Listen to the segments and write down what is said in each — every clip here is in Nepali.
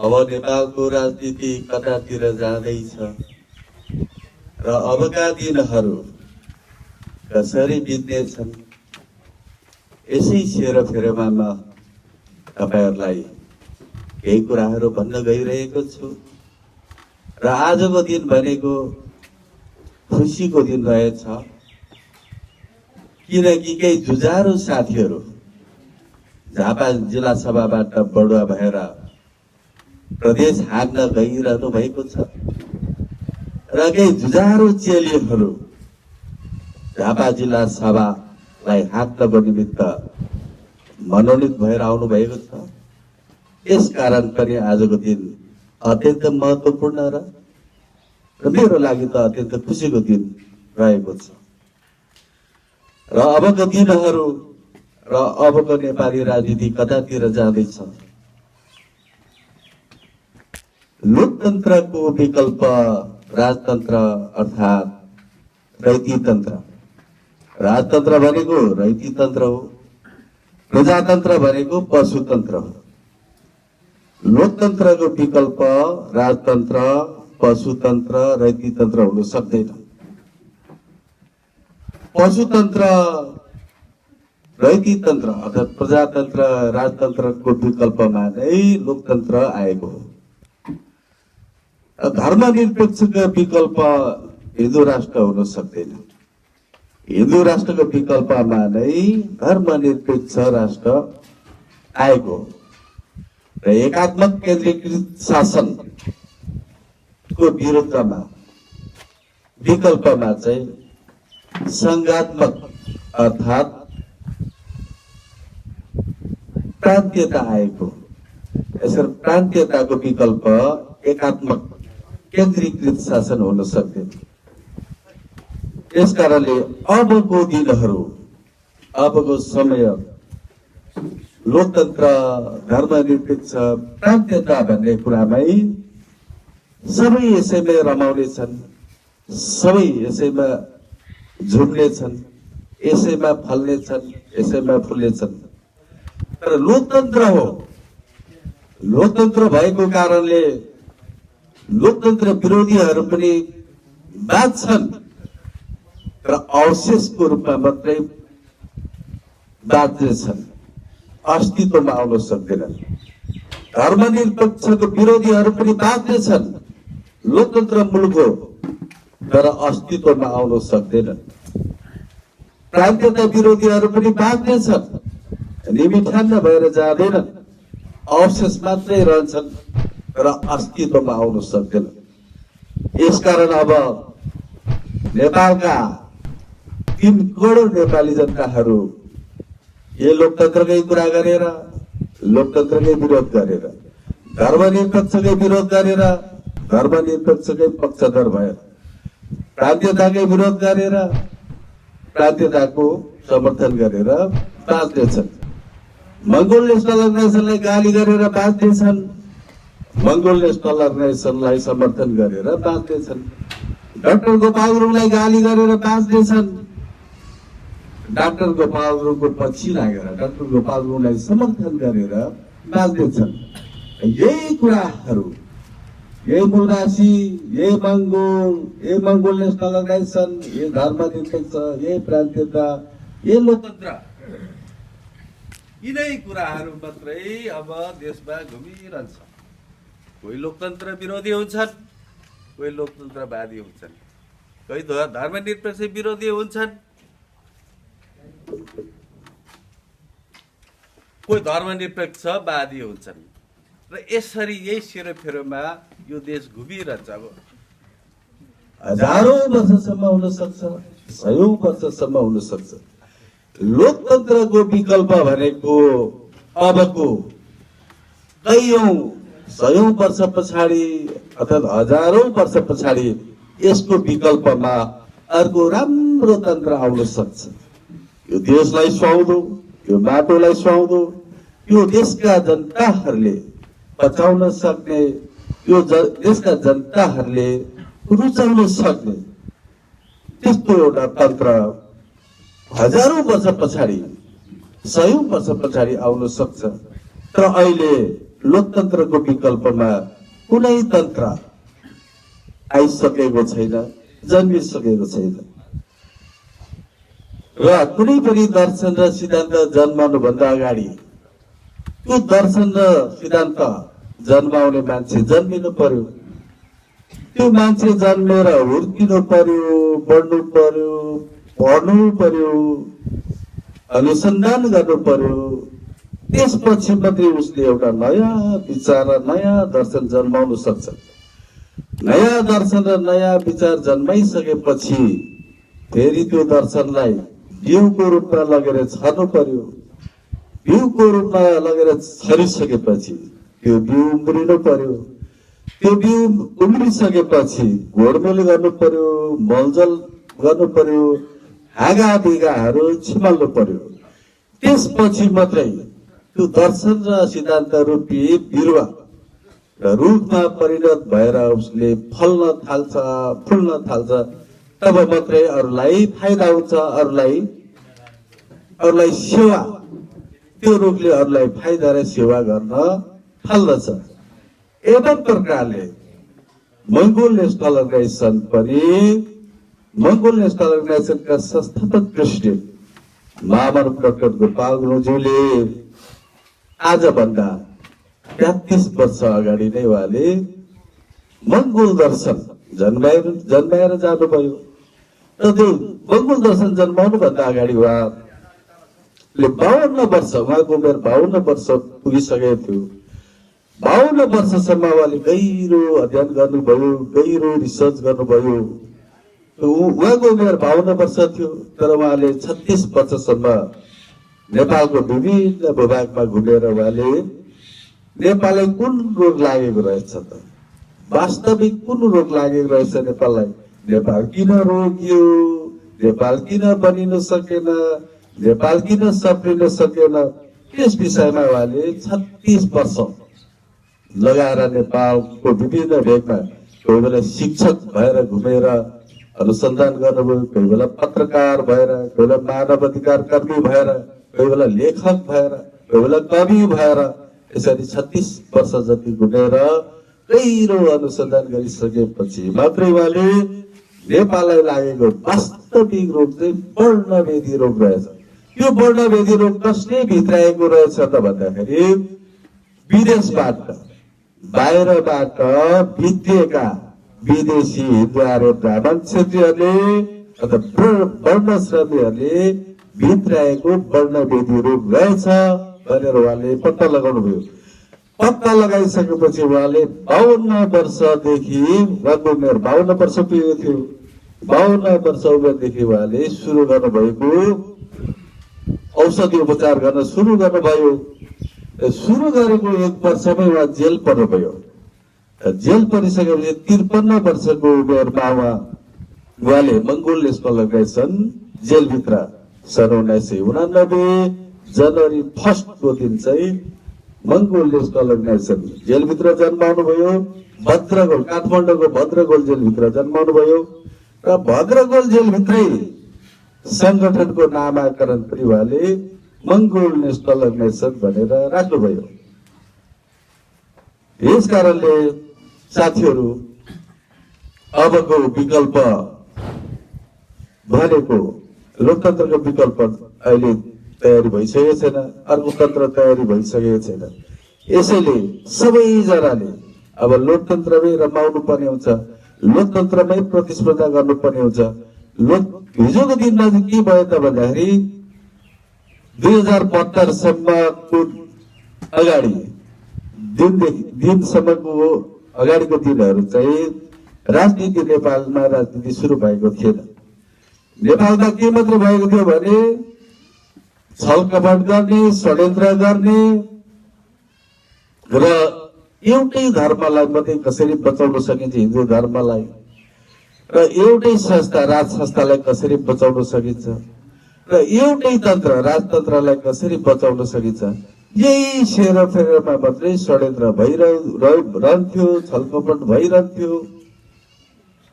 अब नेपालको राजनीति कतातिर जाँदैछ र अबका दिनहरू कसरी बित्नेछन् यसै सेरोफेरोमा म तपाईहरुलाई केही कुराहरू भन्न गइरहेको छु र आजको दिन भनेको खुसीको दिन रहेछ किनकि केही जुझारु साथीहरू झापा जिल्ला सभाबाट बढुवा भएर प्रदेश हाँक्न गइरहनु भएको छ र केही जुझारु चेलीहरू झापा जिल्ला सभालाई हाँक्नको निमित्त मनोनित भएर आउनु भएको छ। यस कारण पनि आजको दिन अत्यन्त महत्त्वपूर्ण र मेरो लागि त अत्यन्त खुसीको दिन रहेको छ र अबको दिनहरू र अबको नेपाली राजनीति कतातिर जाँदैछ। लोकतन्त्रको विकल्प राजतन्त्र अर्थात् रैतीतन्त्र। राजतन्त्र भनेको रैतीतन्त्र हो, प्रजातन्त्र भनेको पशुतन्त्र हो। लोकतन्त्रको विकल्प राजतन्त्र, पशुतन्त्र, रैतीतन्त्र हुन सक्दैन। पशुतन्त्र, रैतीतन्त्र अर्थात् प्रजातन्त्र, राजतन्त्रको विकल्पमा नै लोकतन्त्र आएको हो। धर्मनिरपेक्षको विकल्प हिन्दू राष्ट्र हुन सक्दैन। हिन्दू राष्ट्रको विकल्पमा नै धर्मनिरपेक्ष राष्ट्र आएको हो र एकात्मक केन्द्रीकृत शासनको विरुद्धमा विकल्पमा चाहिँ संघात्मक अर्थात् प्रान्तीयता आएको। यसरी प्रान्तीयताको विकल्प एकात्मक केन्द्रीकृत शासन हुन सक्दैन। यसकारणले अबको दिनहरू, अबको समय लोकतन्त्र, धर्मनिरपेक्ष, प्रान्तीयता भन्ने कुरामै सबै यसैमा रमाउने छन्, सबै यसैमा झुम्ने छन्, यसैमा फल्ने छन्, यसैमा फुल्ने छन्। तर लोकतन्त्र हो, लोकतन्त्र भएको कारणले लोकतन्त्र विरोधीहरू पनि बाँच्छन् र अवशेषको रूपमा मात्रै बाँच्नेछन्, अस्तित्वमा आउन सक्दैनन्। धर्मनिरपेक्षको विरोधीहरू पनि बाँच्नेछन् लोकतन्त्र मुलुक हो तर अस्तित्वमा आउन सक्दैनन्। प्रान्तीयता विरोधीहरू पनि बाँच्नेछन्, निमिठान्न भएर जाँदैनन्, अवशेष मात्रै रहन्छन् र अस्तित्वमा आउन सक्दैनन्। यसकारण अब नेपालका 3 करोड नेपाली जनताहरू यो लोकतन्त्रकै कुरा गरेर, लोकतन्त्रकै विरोध गरेर, धर्मनिरपेक्षकै विरोध गरेर, धर्मनिरपेक्षकै पक्षधर भएर, प्रान्तीयताकै विरोध गरेर, प्रान्तीयताको समर्थन गरेर बाँच्नेछन्। मंगोल नेशनल अर्गनाइजेसनलाई गाली गरेर बाँच्नेछन्, मंगोल नेशनल अर्गनाइजेसनलाई समर्थन गरेर बाँच्नेछन्। डाक्टर गोपाल गुरुङलाई गाली गरेर बाँच्नेछन्, डाक्टर गोपाल गुरुङको पछि लागेर डाक्टर गोपाल गुरुङलाई समर्थन गरेर बाँच्नेछन्। यही कुराहरू, यही मूलवासी, यही मंगोल नेशनल अर्गनाइजेसन, ये धर्मनिरपेक्ष, ये प्रान्तीयता, ये लोकतन्त्र, यिनै कुराहरू मात्रै अब देशमा घुमिरहन्छ। कोही लोकतन्त्र विरोधी हुन्छन्, कोही लोकतन्त्रवादी हुन्छन्, कोही धर्मनिरपेक्ष विरोधी हुन्छन्, कोही धर्मनिरपेक्षवादी हुन्छन् र यसरी यही सेरोफेरोमा यो देश घुमिरहन्छ। अब हजारौं वर्षसम्म हुन सक्छ, 100औं वर्षसम्म हुन सक्छ। लोकतन्त्रको विकल्प भनेको अबको कैयौं 100औं वर्ष पछाडि अर्थात् हजारौं वर्ष पछाडि यसको विकल्पमा अर्को राम्रो तन्त्र आउन सक्छ। यो देशलाई सुहाउँदो, यो बाटोलाई सुहाउँदो, यो देशका जनताहरूले बचाउन सक्ने, यो देशका जनताहरूले रुचाउन सक्ने त्यस्तो एउटा तन्त्र हजारौं वर्ष पछाडि, 100औं वर्ष पछाडि आउन सक्छ। तर अहिले लोकतन्त्रको विकल्पमा कुनै तन्त्र आइसकेको छैन, जन्मिसकेको छैन र कुनै पनि दर्शन र सिद्धान्त जन्माउनुभन्दा अगाडि त्यो दर्शन र सिद्धान्त जन्माउने मान्छे जन्मिनु पर्यो। त्यो मान्छे जन्मेर हुर्किनु पर्यो, बढ्नु पर्यो, पढ्नु पर्यो, अनुसन्धान गर्नु पर्यो। त्यसपछि मात्रै उसले एउटा नयाँ विचार र नयाँ दर्शन जन्माउन सक्छ। नयाँ दर्शन र नयाँ विचार जन्माइसकेपछि फेरि त्यो दर्शनलाई बिउको रूपमा लगेर छर्नु पर्यो। बिउको रूपमा लगेर छरिसकेपछि त्यो बिउ उम्रिनु पर्यो। त्यो बिउ उम्रिसकेपछि घोडमेल गर्नु पर्यो, मलजल गर्नु पर्यो, हाँगा बिगाहरू छिमाल्नु पर्यो। त्यसपछि मात्रै त्यो दर्शन र सिद्धान्त रूपी बिरुवा र रुखमा परिणत भएर उसले फल्न थाल्छ, फुल्न थाल्छ। तब मात्रै अरूलाई फाइदा हुन्छ, अरूलाई सेवा, त्यो रुखले अरूलाई फाइदा र सेवा गर्न थाल्दछ। एवं प्रकारले मङ्गोल नेसनल अर्गनाइजेसन पनि मङ्गोल नेसनल अर्गनाइजेसनका संस्थापक प्रेसिडेन्ट महामना प्रकट गोपाल गुरुङज्यूले आजभन्दा 33 वर्ष अगाडि नै उहाँले मङ्गोल दर्शन जन्माएर जानुभयो। र त्यो मङ्गोल दर्शन जन्माउनुभन्दा अगाडि उहाँले 52 वर्ष, उहाँको उमेर 52 वर्ष पुगिसकेको थियो। 52 वर्षसम्म उहाँले गहिरो अध्ययन गर्नुभयो, गहिरो रिसर्च गर्नुभयो। उहाँको उमेर 52 वर्ष थियो, तर उहाँले 36 वर्षसम्म नेपालको विभिन्न भूभागमा घुमेर उहाँले नेपाललाई कुन रोग लागेको रहेछ त, वास्तविक कुन रोग लागेको रहेछ नेपाललाई, नेपाल किन रोगियो, नेपाल किन बनिन सकेन, नेपाल किन सप्रिन सकेन, त्यस विषयमा उहाँले 36 वर्ष लगाएर नेपालको विभिन्न भेगमा कोही बेला शिक्षक भएर घुमेर अनुसन्धान गर्नुभयो, कोही बेला पत्रकार भएर, कोही बेला मानव अधिकार कर्मी भएर, कोही बेला लेखक भएर, कोही बेला कवि भएर, यसरी 36 वर्ष जति घुमेर गहिरो अनुसन्धान गरिसकेपछि मात्रै उहाँले नेपाललाई लागेको वास्तविक रोग चाहिँ वर्णवेदी रोग रहेछ। यो वर्णवेदी रोग कसले भित्राएको रहेछ त भन्दाखेरि विदेशबाट, बाहिरबाट भित्रिएका विदेशी हिन्दू आर्य ब्राह्मण क्षेत्रीहरूले अथवा वर्णश्रमीहरूले भित्राएको वर्णवेदी रोग रहेछ भनेर उहाँले पत्ता लगाउनु भयो। पत्ता लगाइसकेपछि उहाँले 52 वर्षदेखि, उहाँको उमेर 52 वर्ष पुगेको थियो, 52 वर्ष उमेरदेखि उहाँले सुरु गर्नुभएको औषधि उपचार गर्न सुरु गर्नुभयो। सुरु गरेको 1 वर्षमै उहाँ जेल पर्नुभयो। जेल परिसकेपछि 53 वर्षको उमेरमा उहाँले मङ्गोल नेसनल अर्गनाइजेसन जेलभित्र सन् 1989 जनवरी 1 को दिन चाहिँ मङ्गोल नेसनल अर्गनाइजेसन जेलभित्र जन्माउनुभयो। भद्रगोल, काठमाडौँको भद्रगोल जेलभित्र जन्माउनुभयो र भद्रगोल जेलभित्रै संगठनको नामाकरण पनि उहाँले मङ्गोल नेसनल अर्गनाइजेसन भनेर राख्नुभयो। यस कारणले साथीहरू, अबको विकल्प भनेको लोकतन्त्रको विकल्प अहिले तयारी भइसकेको छैन, अर्को तन्त्र तयारी भइसकेको छैन। यसैले सबैजनाले अब लोकतन्त्रमै रमाउनु पर्ने हुन्छ, लोकतन्त्रमै प्रतिस्पर्धा गर्नुपर्ने हुन्छ। हिजोको दिनमा चाहिँ के भयो त भन्दाखेरि 2072 सम्मको अगाडि दिनसम्मको अगाडिको दिनहरू चाहिँ राजनीति, नेपालमा राजनीति सुरु भएको थिएन। नेपालमा के मात्र भएको थियो भने छलकपट गर्ने, षड्यन्त्र गर्ने र एउटै धर्मलाई मात्रै कसरी बचाउन सकिन्छ, हिन्दू धर्मलाई, र एउटै संस्था, राज संस्थालाई कसरी बचाउन सकिन्छ, र एउटै तन्त्र, राजतन्त्रलाई कसरी बचाउन सकिन्छ, यही सेरोफेरोमा मात्रै षड्यन्त्र भइरहन्थ्यो, छलकपट भइरहन्थ्यो।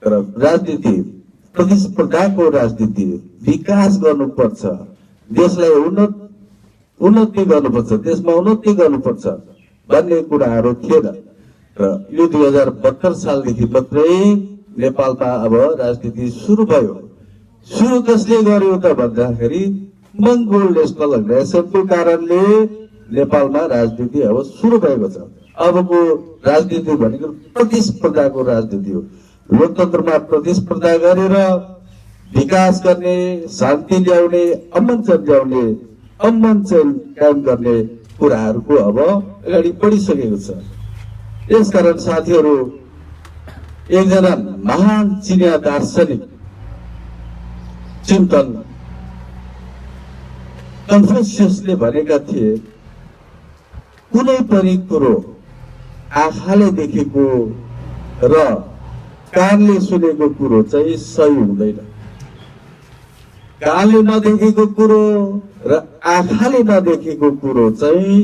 र राजनीति, प्रतिस्पर्धाको राजनीति, विकास गर्नुपर्छ, देशलाई उन्नति गर्नुपर्छ, देशमा उन्नति गर्नुपर्छ भन्ने कुराहरू थिएन र यो 2072 सालदेखि मात्रै नेपालमा अब राजनीति सुरु भयो। सुरु कसले गर्यो त भन्दाखेरि मङ्गोल नेसनल अग्रेसनको कारणले नेपालमा राजनीति अब सुरु भएको छ। अबको राजनीति भनेको प्रतिस्पर्धाको राजनीति हो। लोकतन्त्रमा प्रतिस्पर्धा गरेर विकास गर्ने, शान्ति ल्याउने, अमन ल्याउने, अमन कायम गर्ने कुराहरूको अब अगाडि बढिसकेको छ। यसकारण साथीहरू, एकजना महान चिनिया दार्शनिक चिन्तन कन्फ्युसियसले भनेका थिए, कुनै पनि कुरो आँखाले देखेको र कानले सुनेको कुरो चाहिँ सही हुँदैन। कानले नदेखेको कुरो र आँखाले नदेखेको कुरो चाहिँ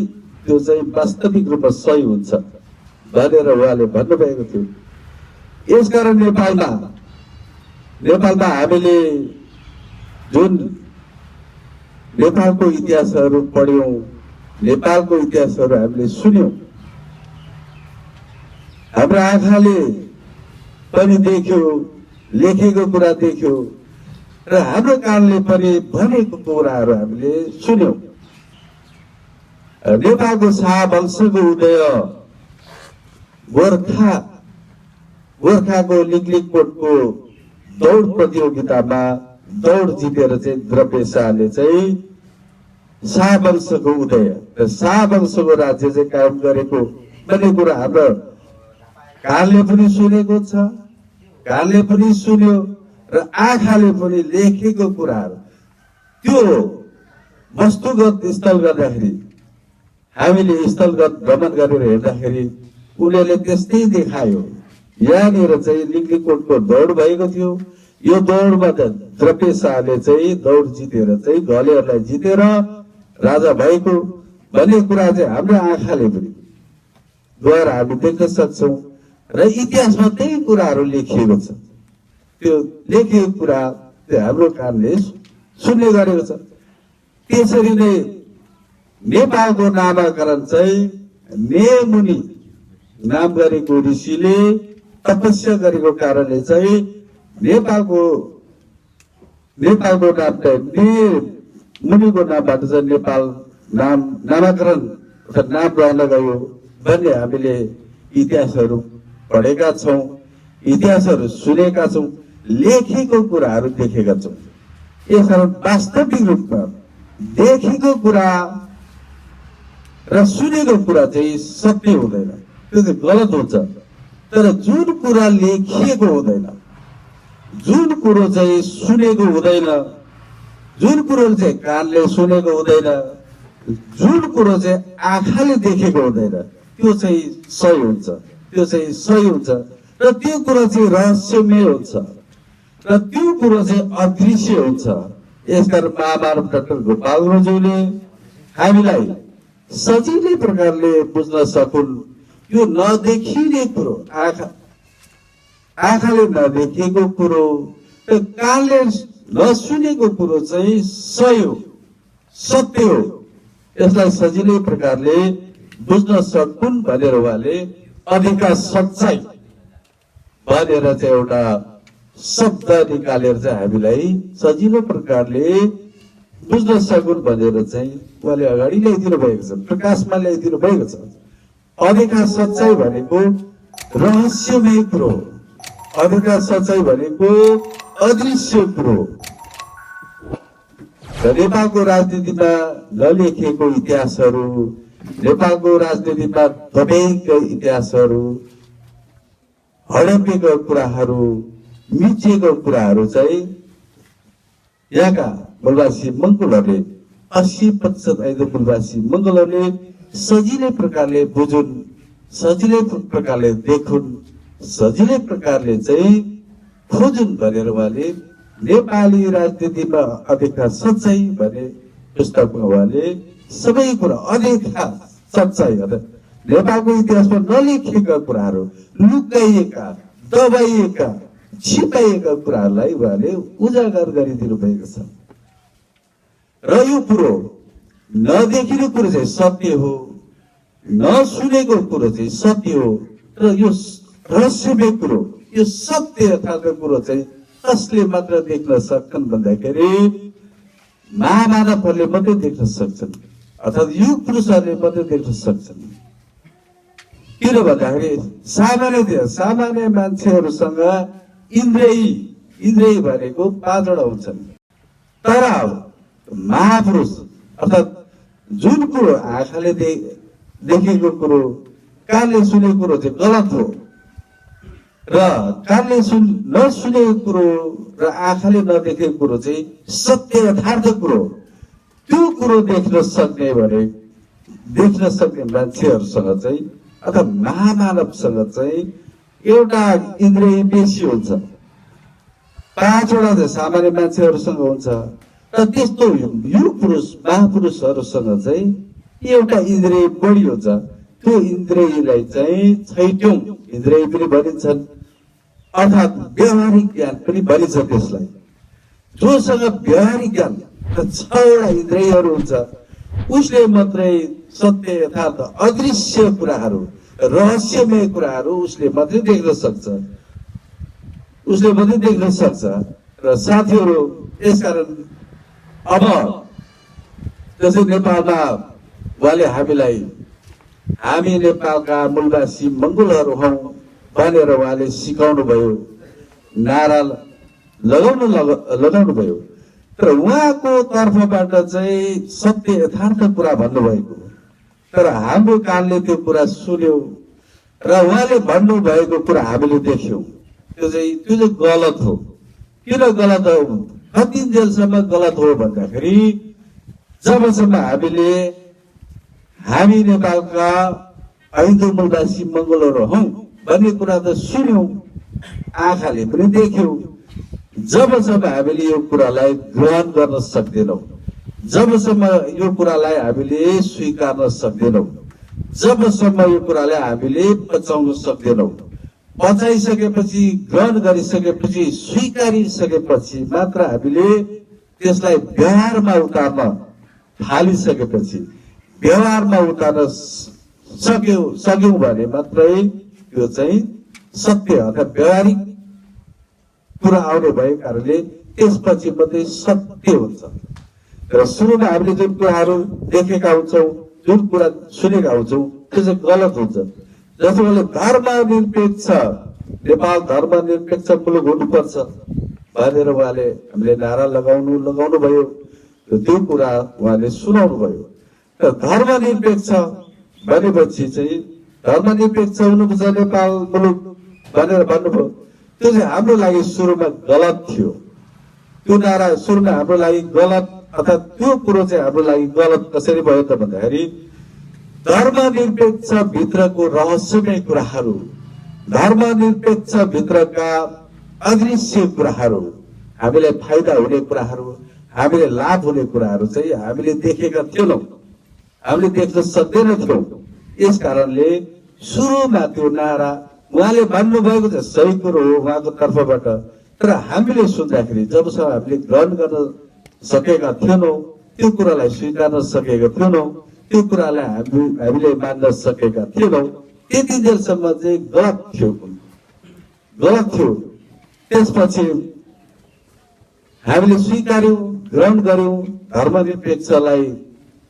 त्यो चाहिँ वास्तविक रूपमा सही हुन्छ भनेर उहाँले भन्नुभएको थियो। यसकारण नेपालमा हामीले जुन नेपालको इतिहासहरू पढ्यौं, नेपालको इतिहासहरू हामीले सुन्यौं, हाम्रो आँखाले पनि देख्यो, लेखेको कुरा देख्यो र हाम्रो कानले पनि भनेको कुराहरू हामीले सुन्यौं। नेपालको शाहवंशको उदय गोर्खाको लिगलिगकोटको दौड प्रतियोगितामा दौड जितेर चाहिँ द्रव्य शाहले चाहिँ शाहवंशको उदय र शाहवंशको राज्य चाहिँ कायम गरेको भन्ने कुरा हाम्रो कानले पनि सुनेको छ, कानले पनि सुन्यो र आँखाले पनि लेखेको कुराहरू त्यो वस्तुगत स्थल गर्दाखेरि, हामीले स्थलगत भ्रमण गरेर हेर्दाखेरि उनीहरूले त्यस्तै देखायो। यहाँनिर चाहिँ लिगलिगकोटको दौड भएको थियो। यो दौडमा द्रव्य शाहले चाहिँ दौड जितेर चाहिँ घलेहरूलाई जितेर राजा भएको भन्ने कुरा चाहिँ हाम्रो आँखाले पनि गएर हामी देख्न सक्छौँ र इतिहासमा त्यही कुराहरू लेखिएको छ। त्यो लेखिएको कुरा त्यो हाम्रो कानले सुन्ने गरेको छ। त्यसरी नै नेपालको नामाकरण चाहिँ नेमुनि नाम गरेको ऋषिले तपस्या गरेको कारणले चाहिँ नेपालको नाम चाहिँ मुनिको नामबाट चाहिँ नेपाल नामाकरण अर्थात् नाम रहन गयो भन्ने हामीले इतिहासहरू पढेका छौँ, इतिहासहरू सुनेका छौँ, लेखेको कुराहरू देखेका छौँ। यसकारण वास्तविक रूपमा देखेको कुरा र सुनेको कुरा चाहिँ सत्य हुँदैन, त्यो चाहिँ गलत हुन्छ। तर जुन कुरा लेखिएको हुँदैन, जुन कुरो चाहिँ सुनेको हुँदैन, जुन कुरो चाहिँ कानले सुनेको हुँदैन, जुन कुरो चाहिँ आँखाले देखेको हुँदैन, त्यो चाहिँ सही हुन्छ, त्यो चाहिँ सही हुन्छ र त्यो कुरो चाहिँ रहस्यमय हुन्छ र त्यो कुरो चाहिँ अदृश्य हुन्छ। यसकारण महामानव डाक्टर गोपाल गुरुङज्यूले हामीलाई सजिलै प्रकारले बुझ्न सकुन् यो नदेखिने कुरो, आँखाले नदेखेको कुरो, कानले नसुनेको कुरो चाहिँ सही हो, सत्य हो, यसलाई सजिलै प्रकारले बुझ्न सकुन् भनेर उहाँले अधिकार सच्चाइ भनेर चाहिँ एउटा शब्द निकालेर चाहिँ हामीलाई सजिलो प्रकारले बुझ्न सकुन् भनेर चाहिँ उहाँले अगाडि ल्याइदिनु भएको छ, प्रकाशमा ल्याइदिनु भएको छ। अधिकार सच्चाइ भनेको रहस्यमय कुरो, अधिकार सच्चाइ भनेको अदृश्य कुरो। नेपालको राजनीतिमा नलेखिएको इतिहासहरू, नेपालको राजनीतिमा दबेका इतिहासहरू, हडपिएका कुराहरू, मिचिएका कुराहरू चाहिँ यहाँका मूलवासी मङ्गोलहरूले 80% ऐदो मूलवासी मङ्गोलहरूले सजिलै प्रकारले बुझुन्, सजिलै प्रकारले देखुन्, सजिलै प्रकारले चाहिँ खोजुन् भनेर उहाँले नेपाली राजनीतिमा अधिकार सच्चाइ भने पुस्तकमा उहाँले सबै कुरा अधिकार सच्चाइ नेपालको इतिहासमा नलेखिएका कुराहरू, लुकाइएका, दबाइएका, छिपाइएका कुराहरूलाई उहाँले उजागर गरिदिनु भएको छ। र यो कुरो नदेखिने कुरो चाहिँ सत्य हो, नसुनेको कुरो चाहिँ सत्य हो र यो रहस्यमय कुरो, यो सत्य यथार्थ कुरो चाहिँ कसले मात्र देख्न सक्छन् भन्दाखेरि महामानवहरूले मात्रै देख्न सक्छन्, अर्थात् युग पुरुषहरूले मात्रै देख्न सक्छन्। किन भन्दाखेरि सामान्य मान्छेहरूसँग इन्द्रिय भनेको 5 वटा हुन्छन्, तर महापुरुष अर्थात् जुन कुरो आँखाले देखेको कुरो, कानले सुनेको कुरो चाहिँ गलत हो र कानले नसुनेको कुरो र आँखाले नदेखेको कुरो चाहिँ सत्य यथार्थ कुरो, त्यो कुरो देख्न सक्ने मान्छेहरूसँग चाहिँ अथवा महामानवसँग चाहिँ एउटा इन्द्रिय बेसी हुन्छ। 5 वटा चाहिँ सामान्य मान्छेहरूसँग हुन्छ र त्यस्तो युग पुरुष महापुरुषहरूसँग चाहिँ एउटा इन्द्रिय बढी हुन्छ। त्यो इन्द्रियलाई चाहिँ छैटौं इन्द्रिय पनि भनिन्छन्, अर्थात् व्यवहारिक ज्ञान पनि भनिन्छ। त्यसलाई जोसँग व्यवहारिक ज्ञान र 6 वटा इन्द्रियहरू हुन्छ उसले मात्रै सत्य यथार्थ अदृश्य कुराहरू, रहस्यमय कुराहरू उसले मात्रै देख्न सक्छ। र साथीहरू, यसकारण अब जस्तै नेपालमा उहाँले हामी नेपालका मूलवासी मंगोलहरू हौं भनेर उहाँले सिकाउनु भयो, नारा लगाउनु भयो। तर उहाँको तर्फबाट चाहिँ सत्य यथार्थ कुरा भन्नुभएको, तर हाम्रो कानले त्यो कुरा सुन्यो र उहाँले भन्नुभएको कुरा हामीले देख्यौं। त्यो चाहिँ गलत हो। किन गलत हो? कति जेलसम्म गलत हो भन्दाखेरि जबसम्म हामी नेपालका हिन्दू मूलवासी मंगोलहरू हौं भन्ने कुरा त सुन्यौं, आँखाले पनि देख्यौं। जबसम्म हामीले यो कुरालाई ग्रहण गर्न सक्दैनौं, जबसम्म यो कुरालाई हामीले स्वीकार्न सक्दैनौं, जबसम्म यो कुरालाई हामीले पचाउन सक्दैनौं, पचाइसकेपछि, ग्रहण गरिसकेपछि, स्वीकारिसकेपछि मात्र हामीले त्यसलाई व्यवहारमा उतार्न थालिसकेपछि, व्यवहारमा उतार्न सक्यौं भने मात्रै त्यो चाहिँ सत्य अथवा व्यवहारिक कुरा आउने भएको कारणले त्यसपछि मात्रै सत्य हुन्छ। र सुरुमा हामीले जुन कुराहरू देखेका हुन्छौं, जुन कुरा सुनेका हुन्छौं, त्यो चाहिँ गलत हुन्छ। जसले धर्मनिरपेक्ष नेपाल धर्मनिरपेक्ष मुलुक हुनुपर्छ भनेर उहाँले हामीले नारा लगाउनु भयो, त्यो कुरा उहाँले सुनाउनु भयो। र धर्मनिरपेक्ष भनेपछि चाहिँ धर्मनिरपेक्ष हुनुपर्छ नेपाल मुलुक भनेर भन्नुभयो, त्यो चाहिँ हाम्रो लागि सुरुमा गलत थियो। त्यो नारा सुरुमा हाम्रो लागि गलत, अर्थात् त्यो कुरो चाहिँ हाम्रो लागि गलत कसरी भयो त भन्दाखेरि धर्मनिरपेक्ष भित्रको रहस्यमय कुराहरू, धर्मनिरपेक्ष भित्रका अदृश्य कुराहरू, हामीलाई फाइदा हुने कुराहरू, हामीले लाभ हुने कुराहरू चाहिँ हामीले देखेका थिएनौं, हामीले देख्न सक्दैनथ्यौं। यस कारणले सुरुमा त्यो नारा उहाँले भन्नुभएको चाहिँ सही कुरो हो उहाँको तर्फबाट, तर हामीले सुन्दाखेरि जबसम्म हामीले ग्रहण गर्न सकेका थिएनौं, त्यो कुरालाई स्वीकार्न सकेका थिएनौं, त्यो कुरालाई हामीले मान्न सकेका थिएनौं, त्यति जेलसम्म चाहिँ गलत थियो। त्यसपछि हामीले स्वीकार्यौं, ग्रहण गर्यौं, धर्मनिरपेक्षलाई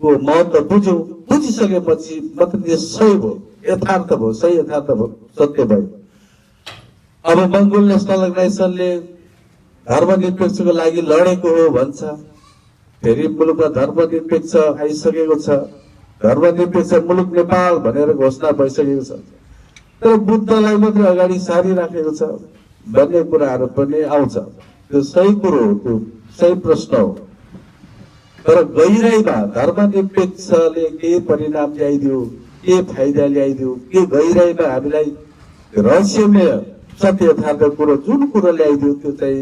को महत्व बुझिसकेपछि मात्र त्यो सही भयो, यथार्थ भयो, सही यथार्थ भयो, सत्य भयो। अब मंगोल नेशनल अर्गनाइजेसनले धर्मनिरपेक्षको लागि लडेको हो भन्छ, फेरि मुलुकमा धर्मनिरपेक्ष आइसकेको छ, धर्मनिरपेक्ष मुलुक नेपाल भनेर घोषणा भइसकेको छ, तर बुद्धलाई मात्रै अगाडि सारिराखेको छ भन्ने कुराहरू पनि आउँछ। त्यो सही कुरो हो, त्यो सही प्रश्न हो। तर गहिराईमा धर्मनिरपेक्षले के परिणाम ल्याइदियो, के फाइदा ल्याइदियो, के गहिराईमा हामीलाई रहस्यमय सत्य यथार्थ कुरो जुन कुरो ल्याइदियो त्यो चाहिँ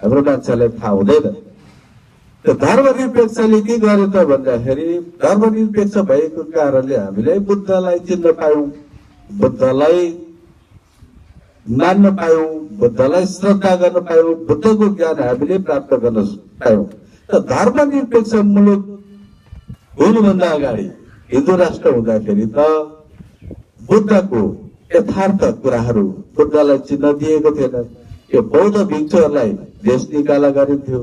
हाम्रो मान्छेलाई थाहा हुँदैन। धर्मनिरपेक्षले के गर्यो त भन्दाखेरि धर्मनिरपेक्ष भएको कारणले हामीले बुद्धलाई चिन्न पायौं, बुद्धलाई मान्न पायौं, बुद्धलाई श्रद्धा गर्न पायौं, बुद्धको ज्ञान हामीले प्राप्त गर्न पायौं। धर्मनिरपेक्ष मुलुक हुनुभन्दा अगाडि हिन्दू राष्ट्र हुँदाखेरि त बुद्धको यथार्थ कुराहरू बुद्धलाई चिन्न दिएको थिएन। यो बौद्ध भिक्षुहरूलाई देश निकाला गरिन्थ्यो,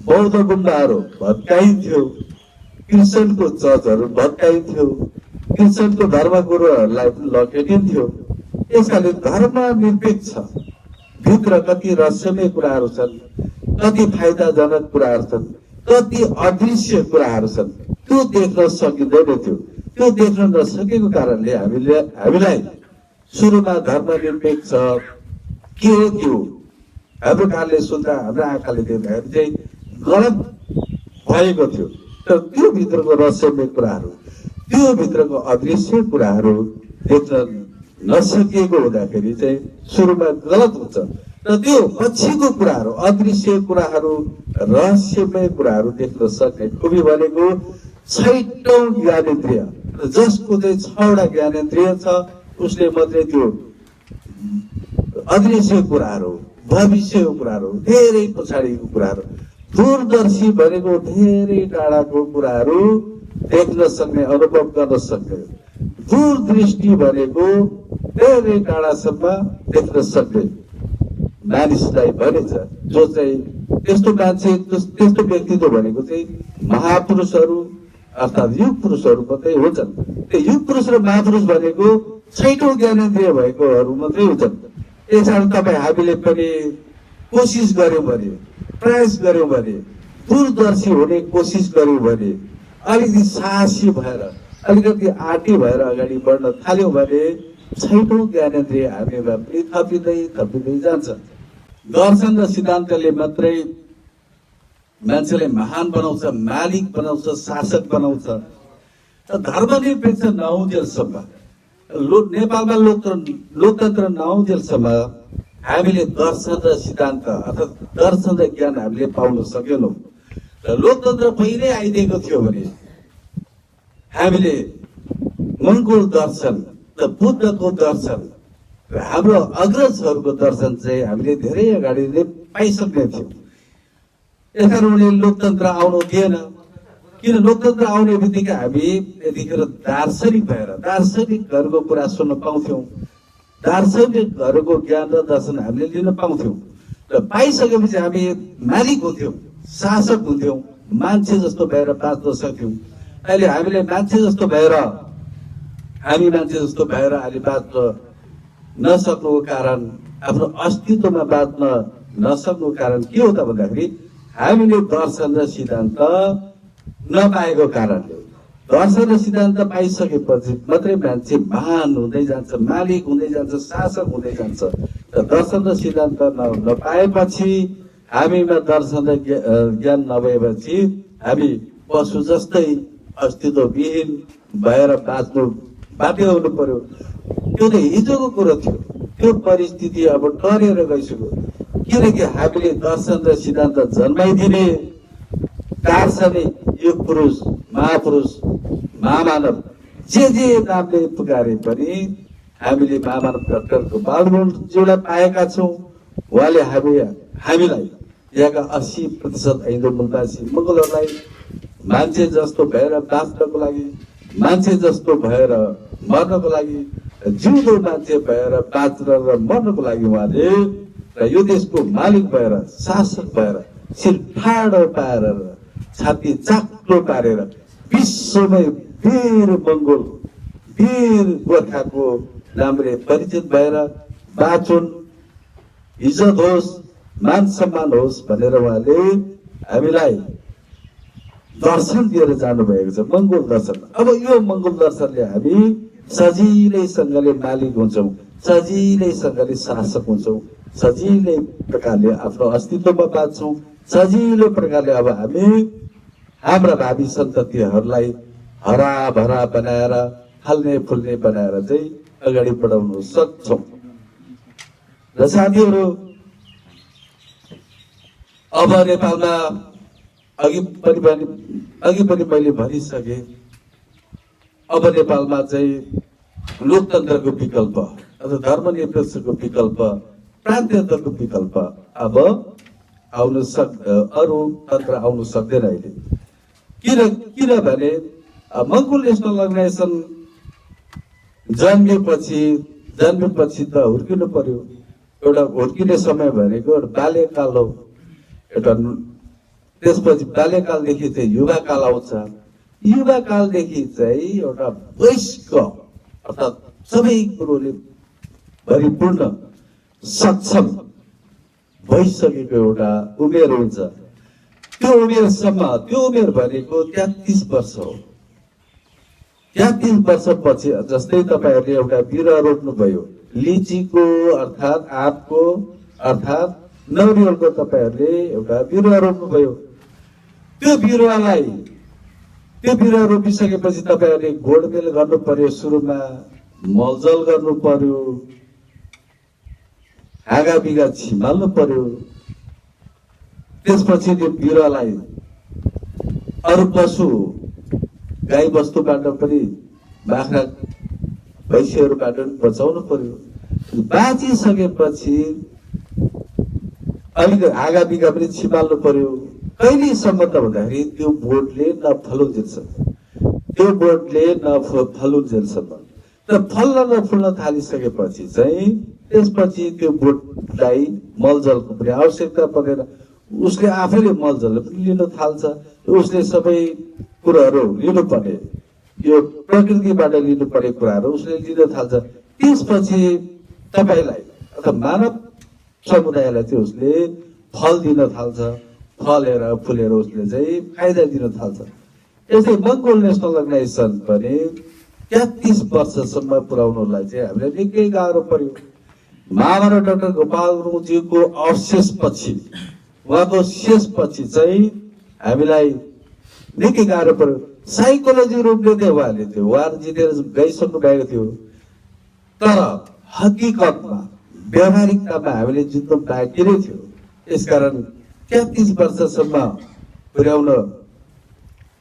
बौद्ध गुम्बाहरू भत्काइन्थ्यो, क्रिस्चियनको चर्चहरू भत्काइन्थ्यो, क्रिस्चियनको धर्मगुरुहरूलाई लखेटिन्थ्यो। यसकारण धर्मनिरपेक्ष भित्र कति रहस्यमय कुराहरू छन्, कति फाइदाजनक कुराहरू छन्, कति अदृश्य कुराहरू छन्, त्यो देख्न सकिँदैन थियो। त्यो देख्न नसकेको कारणले हामीलाई सुरुमा धर्मनिरपेक्ष के हो त्यो हाम्रो कालले सुन्दा हाम्रो आँखाले देख्दाखेरि चाहिँ गलत भएको थियो। तर त्यो भित्रको रहस्यमय कुराहरू, त्यो भित्रको अदृश्य कुराहरू देख्न नसकिएको हुँदाखेरि चाहिँ सुरुमा गलत हुन्छ। र त्यो पछिको कुराहरू, अदृश्य कुराहरू, रहस्यमय कुराहरू देख्न सक्ने खुबी भनेको 6औं ज्ञानेन्द्रिय, जसको चाहिँ 6वटा ज्ञानेन्द्रिय छ उसले मात्रै त्यो अदृश्य कुराहरू, भविष्यको कुराहरू, धेरै पछाडिको कुराहरू, दूरदर्शी भनेको धेरै टाढाको कुराहरू देख्न सक्ने, अनुभव गर्न सक्ने, दूरदृष्टि भनेको धेरै टाढासम्म देख्न सक्ने मानिसलाई भनिन्छ। जो चाहिँ त्यस्तो मान्छे, त्यस्तो व्यक्तित्व भनेको चाहिँ महापुरुषहरू अर्थात् युग पुरुषहरू मात्रै हुन्छन्। त्यो युग पुरुष र महापुरुष भनेको 6औं ज्ञानेन्द्रिय भएकोहरू मात्रै हुन्छन्। यसकारण तपाईँ हामीले पनि कोसिस गर्यौँ भने, प्रयास गर्यौँ भने, दूरदर्शी हुने कोसिस गर्यौँ भने, अलिकति साहसी भएर, अलिकति आँटी भएर अगाडि बढ्न थाल्यौँ भने 6औं ज्ञानेन्द्रिय हामीमा पनि थपिँदै जान्छ। दर्शन र सिद्धान्तले मात्रै मान्छेलाई महान बनाउँछ, मालिक बनाउँछ, शासक बनाउँछ। धर्मनिरपेक्ष नहुन्जेलसम्म, नेपालमा लोकतन्त्र नहुन्जेलसम्म हामीले दर्शन र सिद्धान्त अर्थात् दर्शन र ज्ञान हामीले पाउन सकेनौँ। र लोकतन्त्र पहिल्यै आइदिएको थियो भने हामीले मङ्गोल दर्शन र बुद्धको दर्शन र हाम्रो अग्रजहरूको दर्शन चाहिँ हामीले धेरै अगाडि नै पाइसक्ने थियौँ। यसकारण लोकतन्त्र आउनु दिएन। किन लोकतन्त्र आउने बित्तिकै हामी यतिखेर दार्शनिकहरूको कुरा सुन्न पाउँथ्यौँ, दार्शनिकहरूको ज्ञान र दर्शन हामीले लिन पाउँथ्यौँ। र पाइसकेपछि हामी मालिक हुन्थ्यौँ, शासक हुन्थ्यौँ, मान्छे जस्तो भएर बाँच्न सक्थ्यौँ। अहिले हामीले मान्छे जस्तो भएर अहिले बाँच्न नसक्नुको कारण, आफ्नो अस्तित्वमा बाँच्न नसक्नुको कारण के हो त भन्दाखेरि हामीले दर्शन र सिद्धान्त नपाएको कारणले। दर्शन र सिद्धान्त पाइसकेपछि मात्रै मान्छे महान हुँदै जान्छ, मालिक हुँदै जान्छ, शासक हुँदै जान्छ। र दर्शन र सिद्धान्त नपाएपछि, हामीमा दर्शन र ज्ञान नभएपछि हामी पशु जस्तै अस्तित्वविहीन भएर बाँच्नु बाध्य हुनु पर्यो। त्यो त हिजोको कुरो थियो, त्यो परिस्थिति अब टरेर गइसक्यो। किनकि हामीले दर्शन र सिद्धान्त जन्माइदिने दार्शनिक, युग पुरुष, महापुरुष, महामानव जे नामले पुकारे पनि हामीले महामानव डाक्टर गोपालज्यूलाई पाएका छौँ। उहाँले हामीलाई यहाँका 80% हिन्दू मूलवासी मङ्गोलहरूलाई मान्छे जस्तो भएर बाँच्नको लागि, मान्छे जस्तो भएर मर्नको लागि, जिउँदो मान्छे भएर बाँच्न र मर्नको लागि उहाँले र यो देशको मालिक भएर, शासक भएर, शिर ठाडो पारेर, छाती चाक्लो पारेर विश्वमै वीर मङ्गोल, वीर गोर्खाको नामले परिचित भएर बाँचुन्, इज्जत होस्, मान सम्मान होस् भनेर उहाँले हामीलाई दर्शन दिएर जानुभएको छ, मङ्गोल दर्शन। अब यो मङ्गोल दर्शनले हामी सजिलैसँगले मालिक हुन्छौँ, सजिलैसँगले शासक हुन्छौँ, सजिलै प्रकारले आफ्नो अस्तित्वमा बाँच्छौँ, सजिलो प्रकारले अब हामी हाम्रा भावी सन्ततिहरूलाई हराभरा बनाएर, फल्ने फुल्ने बनाएर चाहिँ अगाडि बढाउन सक्छौँ। र साथीहरू, अब नेपालमा अघि पनि मैले भनिसकेँ, अब नेपालमा चाहिँ लोकतन्त्रको विकल्प अथवा धर्मनिरपेक्षको विकल्प, प्रान्तीयताको विकल्प अब अरू तन्त्र आउन सक्दैन अहिले। किनभने मङ्गोल नेसनल अर्गनाइजेसन जन्मेपछि त हुर्किनु पर्यो। एउटा हुर्किने समय भनेको एउटा बाल्यकाल हो। एउटा त्यसपछि बाल्यकालदेखि चाहिँ युवाकाल आउँछ। युवाकालदेखि चाहिँ एउटा वयस्क अर्थात् सबै कुरोले परिपूर्ण सक्षम भइसकेको एउटा उमेर हुन्छ। त्यो उमेर भनेको 33 वर्ष हो। 33 वर्षपछि जस्तै तपाईँहरूले एउटा बिरुवा रोप्नुभयो, लिचीको अर्थात् आँपको अर्थात् नरिवलको तपाईँहरूले एउटा बिरुवा रोप्नुभयो। त्यो बिरुवा रोपिसकेपछि तपाईँहरूले गोडमेल गर्नु पर्यो, सुरुमा मलजल गर्नु पर्यो, हाँगा बिगा छिमाल्नु पर्यो। त्यसपछि त्यो बिरुवालाई अरू पशु गाई बस्तुबाट पनि बाख्रा भैँसीहरूबाट पनि बचाउनु पर्यो। बाँचिसकेपछि अलिक हाँगा बिगा पनि छिमाल्नु पर्यो। कहिलेसम्म त भन्दाखेरि त्यो बोटले नफलुन्जेलसम्म र नफुल्न थालिसकेपछि चाहिँ त्यसपछि त्यो बोटलाई मलजलको पनि आवश्यकता परेर उसले आफैले मलजल पनि लिन थाल्छ। उसले सबै कुराहरू लिनुपर्ने, यो प्रकृतिबाट लिनुपर्ने कुराहरू उसले लिन थाल्छ। त्यसपछि तपाईँलाई अथवा मानव समुदायलाई चाहिँ उसले फल दिन थाल्छ। फलेर फुलेर उसले चाहिँ फाइदा दिन थाल्छ। यस्तै मङ्गोल नेसनल अर्गनाइजेसन पनि 33 वर्षसम्म पुर्याउनलाई चाहिँ हामीलाई निकै गाह्रो पर्यो। महामानव डाक्टर गोपाल गुरुङज्यूको अवशेषपछि, उहाँको शेषपछि चाहिँ हामीलाई निकै गाह्रो पर्यो। साइकोलोजी रूपले चाहिँ उहाँले त्यो वार जितेर गइसक्नु भएको थियो। तर हकीकतमा व्यावहारिकतामा हामीले जित्नु बाँकी नै थियो। यसकारण 33 वर्षसम्म पुर्याउन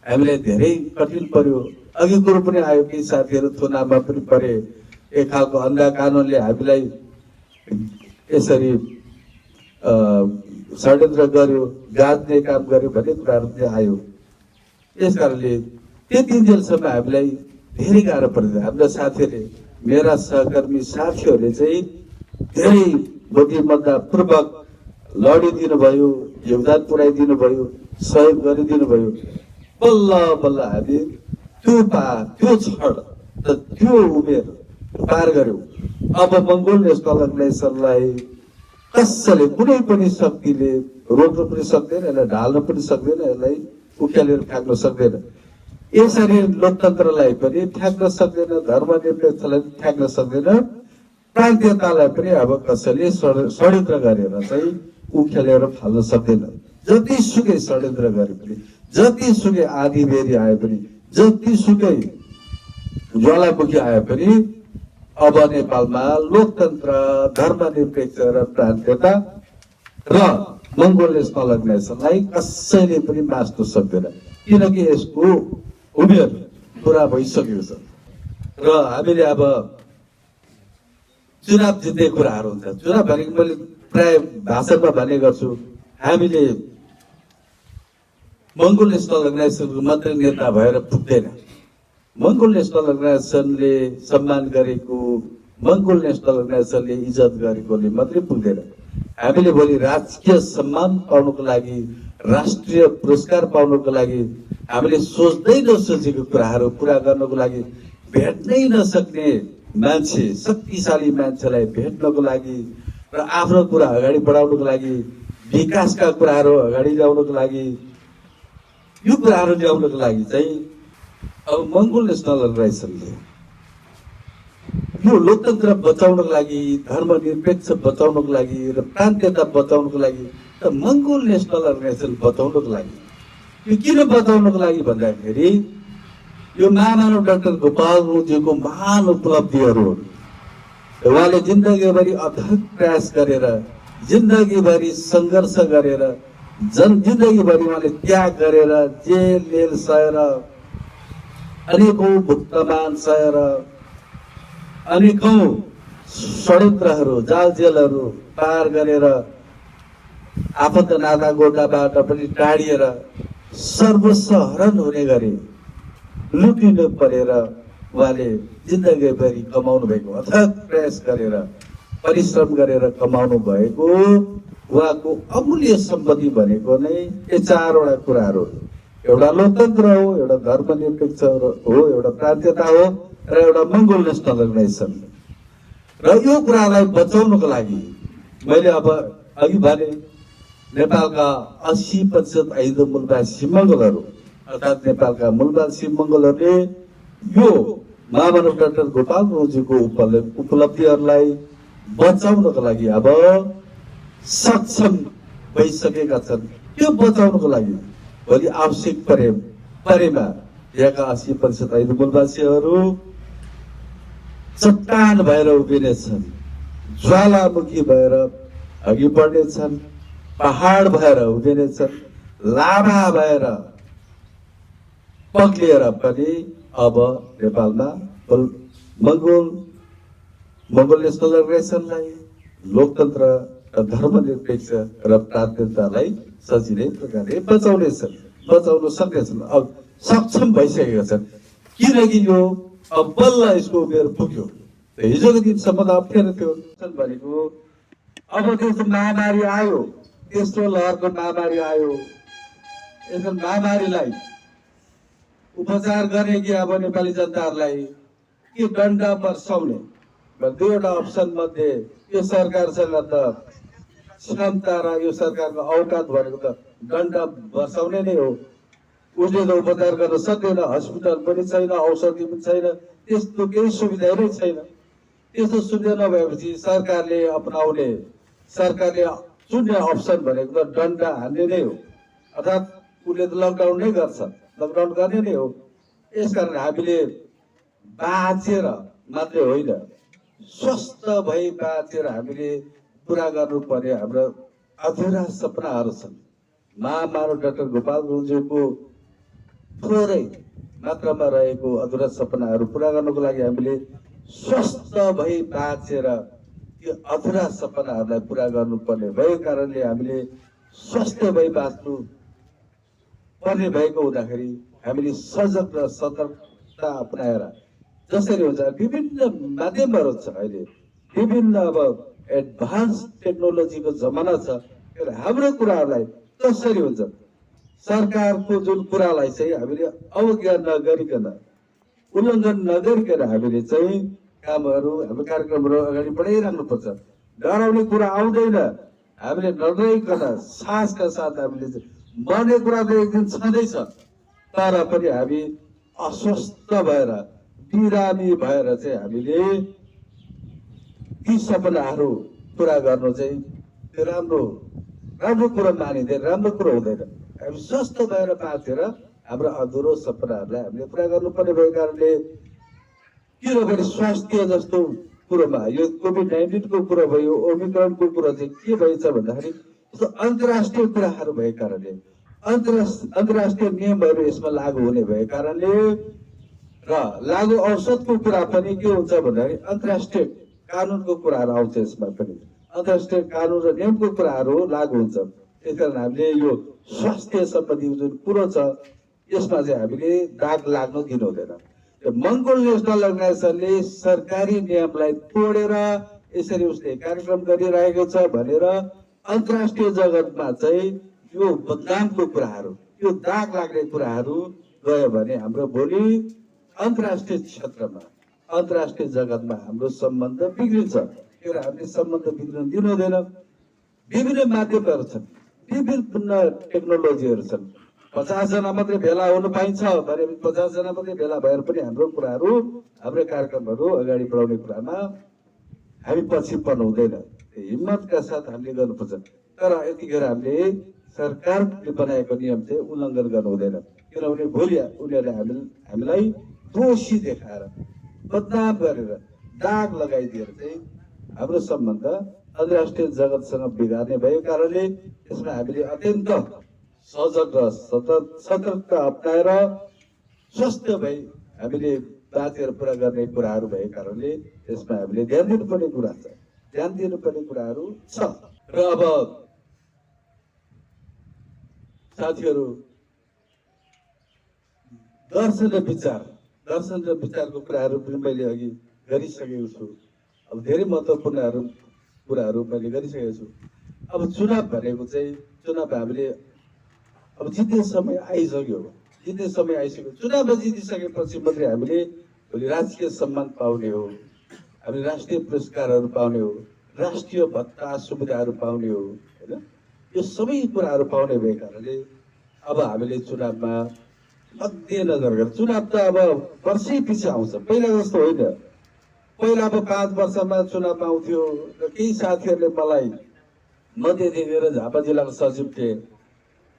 हामीलाई धेरै कठिन पर्यो। अघि कुरो पनि आयो कि साथीहरू थुनामा पनि परे। एक खालको अन्धा कानुनले हामीलाई यसरी षड्यन्त्र गर्यो, गाज्ने काम गर्यो भन्ने कुराहरू पनि आयो। यस कारणले त्यति जेलसम्म हामीलाई धेरै गाह्रो पर्थ्यो। हाम्रा साथीहरूले, मेरा सहकर्मी साथीहरूले चाहिँ धेरै बुद्धिमत्तापूर्वक लडिदिनु भयो, योगदान पुर्याइदिनु भयो, सहयोग गरिदिनु भयो। बल्ल बल्ल हामी त्यो क्षण र त्यो उमेर पार गर्यौं। अब मङ्गोल नेसनल अर्गनाइजेसनलाई कसैले, कुनै पनि शक्तिले रोक्नु पनि सक्दैन, यसलाई ढाल्नु पनि सक्दैन, यसलाई उक्यालेर फ्याँक्न सक्दैन। यसरी लोकतन्त्रलाई पनि फ्याँक्न सक्दैन, धर्मनिरपेक्षलाई पनि फ्याँक्न सक्दैन, प्रान्तीयतालाई पनि अब कसैले षड्यन्त्र गरेर चाहिँ उखेलेर फाल्न सक्दैन। जतिसुकै षड्यन्त्र गरे पनि, जतिसुकै आँधीबेहरी आए पनि, जतिसुकै ज्वालामुखी आए पनि अब नेपालमा लोकतन्त्र, धर्मनिरपेक्ष र प्रान्तीयता र मङ्गोल नेसनल अर्गनाइजेसनलाई कसैले पनि बाँच्नु सक्दैन। किनकि यसको उमेर पुरा भइसकेको छ र हामीले अब चुनाव जित्ने कुराहरू हुन्छ। चुनाव भनेको मैले प्राय भाषणमा भन्ने गर्छु, हामीले मङ्गोल नेसनल अर्गनाइजेसनको मात्रै नेता भएर पुग्दैन। मङ्गोल नेसनल अर्गनाइजेसनले सम्मान गरेको, मङ्गोल नेसनल अर्गनाइजेसनले इज्जत गरेकोले मात्रै पुग्दैन। हामीले भोलि राजकीय सम्मान पाउनको लागि, राष्ट्रिय पुरस्कार पाउनको लागि, हामीले सोच्दै नसोचेको कुराहरू पुरा गर्नको लागि, भेट्नै नसक्ने मान्छे, शक्तिशाली मान्छेलाई भेट्नको लागि र आफ्नो कुरा अगाडि बढाउनको लागि, विकासका कुराहरू अगाडि ल्याउनको लागि, यो कुराहरू ल्याउनको लागि चाहिँ अब मङ्गोल नेसनल अर्गनाइजेसनले यो लोकतन्त्र बचाउनको लागि, धर्मनिरपेक्ष बचाउनको लागि र प्रान्तीयता बचाउनको लागि र मङ्गोल नेसनल अर्गनाइजेसन बचाउनको लागि, यो किन बचाउनको लागि भन्दाखेरि यो महामानव डाक्टर गोपाल गुरुङज्यूको महान उपलब्धिहरू हो। उहाँले जिन्दगीभरि अथक प्रयास गरेर, जिन्दगीभरि सङ्घर्ष गरेर, जिन्दगीभरि उहाँले त्याग गरेर, जेल सहेर, अनेकौं भुक्तमान सहेर, अनेकौं षड्यन्त्रहरू, जाल जेलहरू पार गरेर, आफन्त नाता गोठाबाट पनि टाढिएर सर्वस्व हरण हुने गरे लुटिनु परेर उहाँले जिन्दगीभरि कमाउनु भएको अथक प्रयास गरेर परिश्रम गरेर कमाउनु भएको उहाँको अमूल्य सम्पत्ति भनेको नै यो चारवटा कुराहरू, एउटा लोकतन्त्र हो, एउटा धर्मनिरपेक्ष हो, एउटा प्रान्तीयता हो र एउटा मङ्गोल नेसनल अर्गनाइजेसन। र यो कुरालाई बचाउनको लागि मैले अब अघि भने नेपालका 80% हिन्दू मूलवासी मङ्गोलहरू अर्थात् नेपालका मूलवासी मङ्गोलहरूले यो महामानव डाक्टर गोपाल गुरुङज्यूको उपलब्धिहरूलाई बचाउनको लागि अब सक्षम भइसकेका छन्। त्यो बचाउनको लागि भोलि आवश्यक परेमा यहाँका 80% हिन्दू मूलवासीहरू चट्टान भएर उभिनेछन्, ज्वालामुखी भएर अघि बढ्नेछन्, पहाड भएर उभिनेछन्, लाभा भएर पक्लिएर पनि अब नेपालमा मङ्गोल नेसनल अर्गनाइजेसनलाई, लोकतन्त्र र धर्मनिरपेक्ष र प्रान्तीयतालाई सजिलै प्रकारले बचाउन सक्नेछन्, अब सक्षम भइसकेका छन्। किनकि यो अब बल्ल यसको उमेर पुग्यो। हिजोको दिनसम्म त अप्ठ्यारो थियो भनेको, अब त्यस्तो महामारी आयो, तेस्रो लहरको महामारी आयो। यस महामारीलाई उपचार गर्ने कि अब नेपाली जनताहरूलाई के दण्ड बर्साउने, दुईवटा अप्सन मध्ये यो सरकारसँग त क्षमता र यो सरकारको औकात भनेको त दण्ड बर्साउने नै हो। उसले त उपचार गर्न सक्दैन, हस्पिटल पनि छैन, औषधि पनि छैन, त्यस्तो केही सुविधा नै छैन। त्यस्तो सुविधा नभएपछि सरकारले चुन्ने अप्सन भनेको त दण्ड हान्ने नै हो, अर्थात् उसले त लकडाउन नै गर्छ, लकडाउन गर्ने नै हो। यसकारण हामीले बाँचेर मात्रै होइन, स्वस्थ भई बाँचेर हामीले पुरा गर्नुपर्ने हाम्रो अधुरा सपनाहरू छन्। महामानव डाक्टर गोपाल गुरुङज्यूको थोरै मात्रामा रहेको अधुरा सपनाहरू पुरा गर्नको लागि हामीले स्वस्थ भई बाँचेर त्यो अधुरा सपनाहरूलाई पुरा गर्नुपर्ने भएको कारणले हामीले स्वस्थ भई बाँच्नु पर्ने भएको हुँदाखेरि हामीले सजग र सतर्कता अपनाएर जसरी हुन्छ विभिन्न माध्यमहरू छ, अहिले विभिन्न अब एडभान्स टेक्नोलोजीको जमाना छ, हाम्रो कुराहरूलाई कसरी हुन्छ सरकारको जुन कुरालाई चाहिँ हामीले अवज्ञा नगरिकन, उल्लङ्घन नगरिकन हामीले चाहिँ कामहरू, हाम्रो कार्यक्रमहरू अगाडि बढाइराख्नुपर्छ। डराउने कुरा आउँदैन, हामीले नडराइकन साहसका साथ हामीले मर्ने कुरा त एक दिन छँदैछ, तर पनि हामी अस्वस्थ भएर बिरामी भएर चाहिँ हामीले ती सपनाहरू पुरा गर्नु चाहिँ त्यो राम्रो कुरो मानिँदैन, राम्रो कुरो हुँदैन। हामी स्वस्थ भएर बाँचेर हाम्रो अधुरो सपनाहरूलाई हामीले पुरा गर्नुपर्ने भएको कारणले, किनभने स्वास्थ्य जस्तो कुरोमा यो कोभिड-19को कुरो भयो, ओमिक्रोनको कुरो चाहिँ के भएछ भन्दाखेरि अन्तर्राष्ट्रिय कुराहरू भएको कारणले, अन्तर्राष्ट्रिय नियमहरू यसमा लागू हुने भएको कारणले र लागू औषधको कुरा पनि के हुन्छ भन्दाखेरि अन्तर्राष्ट्रिय कानुनको कुराहरू आउँछ, यसमा पनि अन्तर्राष्ट्रिय कानुन र नियमको कुराहरू लागू हुन्छ। त्यसकारण हामीले यो स्वास्थ्य सम्बन्धी जुन कुरो छ यसमा चाहिँ हामीले दाग लाग्न दिनु हुँदैन। मङ्गोल नेसनल अर्गनाइजेसनले सरकारी नियमलाई तोडेर यसरी उसले कार्यक्रम गरिरहेको छ भनेर अन्तर्राष्ट्रिय जगतमा चाहिँ यो बदनामको कुराहरू, यो दाग लाग्ने कुराहरू गयो भने हाम्रो भोलि अन्तर्राष्ट्रिय क्षेत्रमा, अन्तर्राष्ट्रिय जगतमा हाम्रो सम्बन्ध बिग्रिन्छ। एउटा हामीले सम्बन्ध बिग्रिन दिनु हुँदैन। विभिन्न माध्यमहरू छन्, विभिन्न टेक्नोलोजीहरू छन्। 50 जना मात्रै भेला हुनु पाइन्छ भने 50 जना मात्रै भेला भएर पनि हाम्रो कुराहरू, हाम्रो कार्यक्रमहरू अगाडि बढाउने कुरामा हामी पछि पर्नु हुँदैन। हिम्मतका साथ हामीले गर्नुपर्छ। तर यतिखेर हामीले सरकारले बनाएको नियम चाहिँ उल्लङ्घन गर्नु हुँदैन, किनभने भोलि उनीहरूले हामीलाई दोषी देखाएर, बदनाम गरेर, दाग लगाइदिएर चाहिँ हाम्रो सम्बन्ध अन्तर्राष्ट्रिय जगतसँग बिगार्ने भएको कारणले यसमा हामीले अत्यन्त सजग र सतर्कता अपनाएर स्वस्थ भई हामीले बाँचेर पुरा गर्ने कुराहरू भएको कारणले यसमा हामीले ध्यान दिनुपर्ने कुरा छ, ध्यान दिनुपर्ने कुराहरू छ। र अब साथीहरू, दर्शन र विचारको कुराहरू पनि मैले अघि गरिसकेको छु। अब धेरै महत्त्वपूर्ण कुराहरू मैले गरिसकेको छु। अब चुनाव भनेको चाहिँ चुनाव हामीले अब जित्ने समय आइसक्यो। चुनावमा जितिसकेपछि मात्रै हामीले भोलि राजकीय सम्मान पाउने हो, हामीले राष्ट्रिय पुरस्कारहरू पाउने हो, राष्ट्रिय भत्ता सुविधाहरू पाउने हो, होइन? यो सबै कुराहरू पाउने भएको कारणले अब हामीले चुनावमा मध्यनजर गरेर, चुनाव त अब वर्षै पछि आउँछ, पहिला जस्तो होइन। पहिला अब 5 वर्षमा चुनाव आउँथ्यो र केही साथीहरूले मलाई मध्य दिएर झापा जिल्लाको सचिव थिए,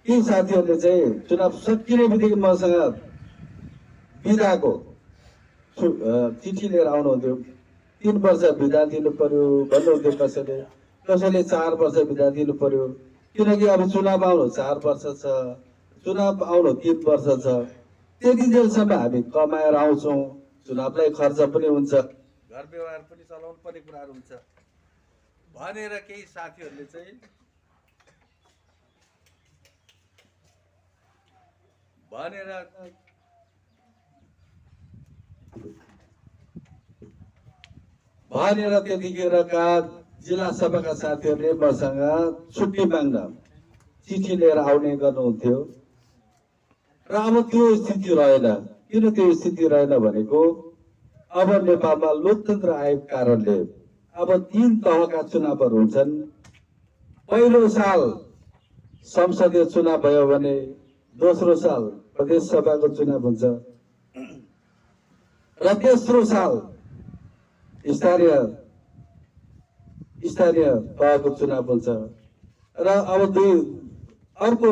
केही साथीहरूले चाहिँ चुनाव सकिने बित्तिकै मसँग बिदाको चिठी लिएर आउनुहुन्थ्यो। 3 वर्ष बिदा दिनु पर्यो भन्नुहुन्थ्यो, कसैले 4 वर्ष बिदा दिनु पर्यो, किनकि अब चुनाव आउनु 4 वर्ष छ, चुनाव आउनु 3 वर्ष छ। त्यति जेलसम्म हामी कमाएर आउँछौँ, चुनावलाई खर्च पनि हुन्छ, घर व्यवहार पनि चलाउनु पर्ने कुराहरू हुन्छ भनेर केही साथीहरूले चाहिँ भनेर त्यतिखेरका जिल्ला सभाका साथीहरूले मसँग छुट्टी माग्न चिठी लिएर आउने गर्नुहुन्थ्यो। र अब त्यो स्थिति रहेन। किन त्यो स्थिति रहेन भनेको अब नेपालमा लोकतन्त्र आएको कारणले अब 3 तहका चुनावहरू हुन्छन्। पहिलो साल संसदीय चुनाव भयो भने दोस्रो साल प्रदेश सभाको चुनाव हुन्छ र तेस्रो साल स्थानीय तहको चुनाव हुन्छ र अब अर्को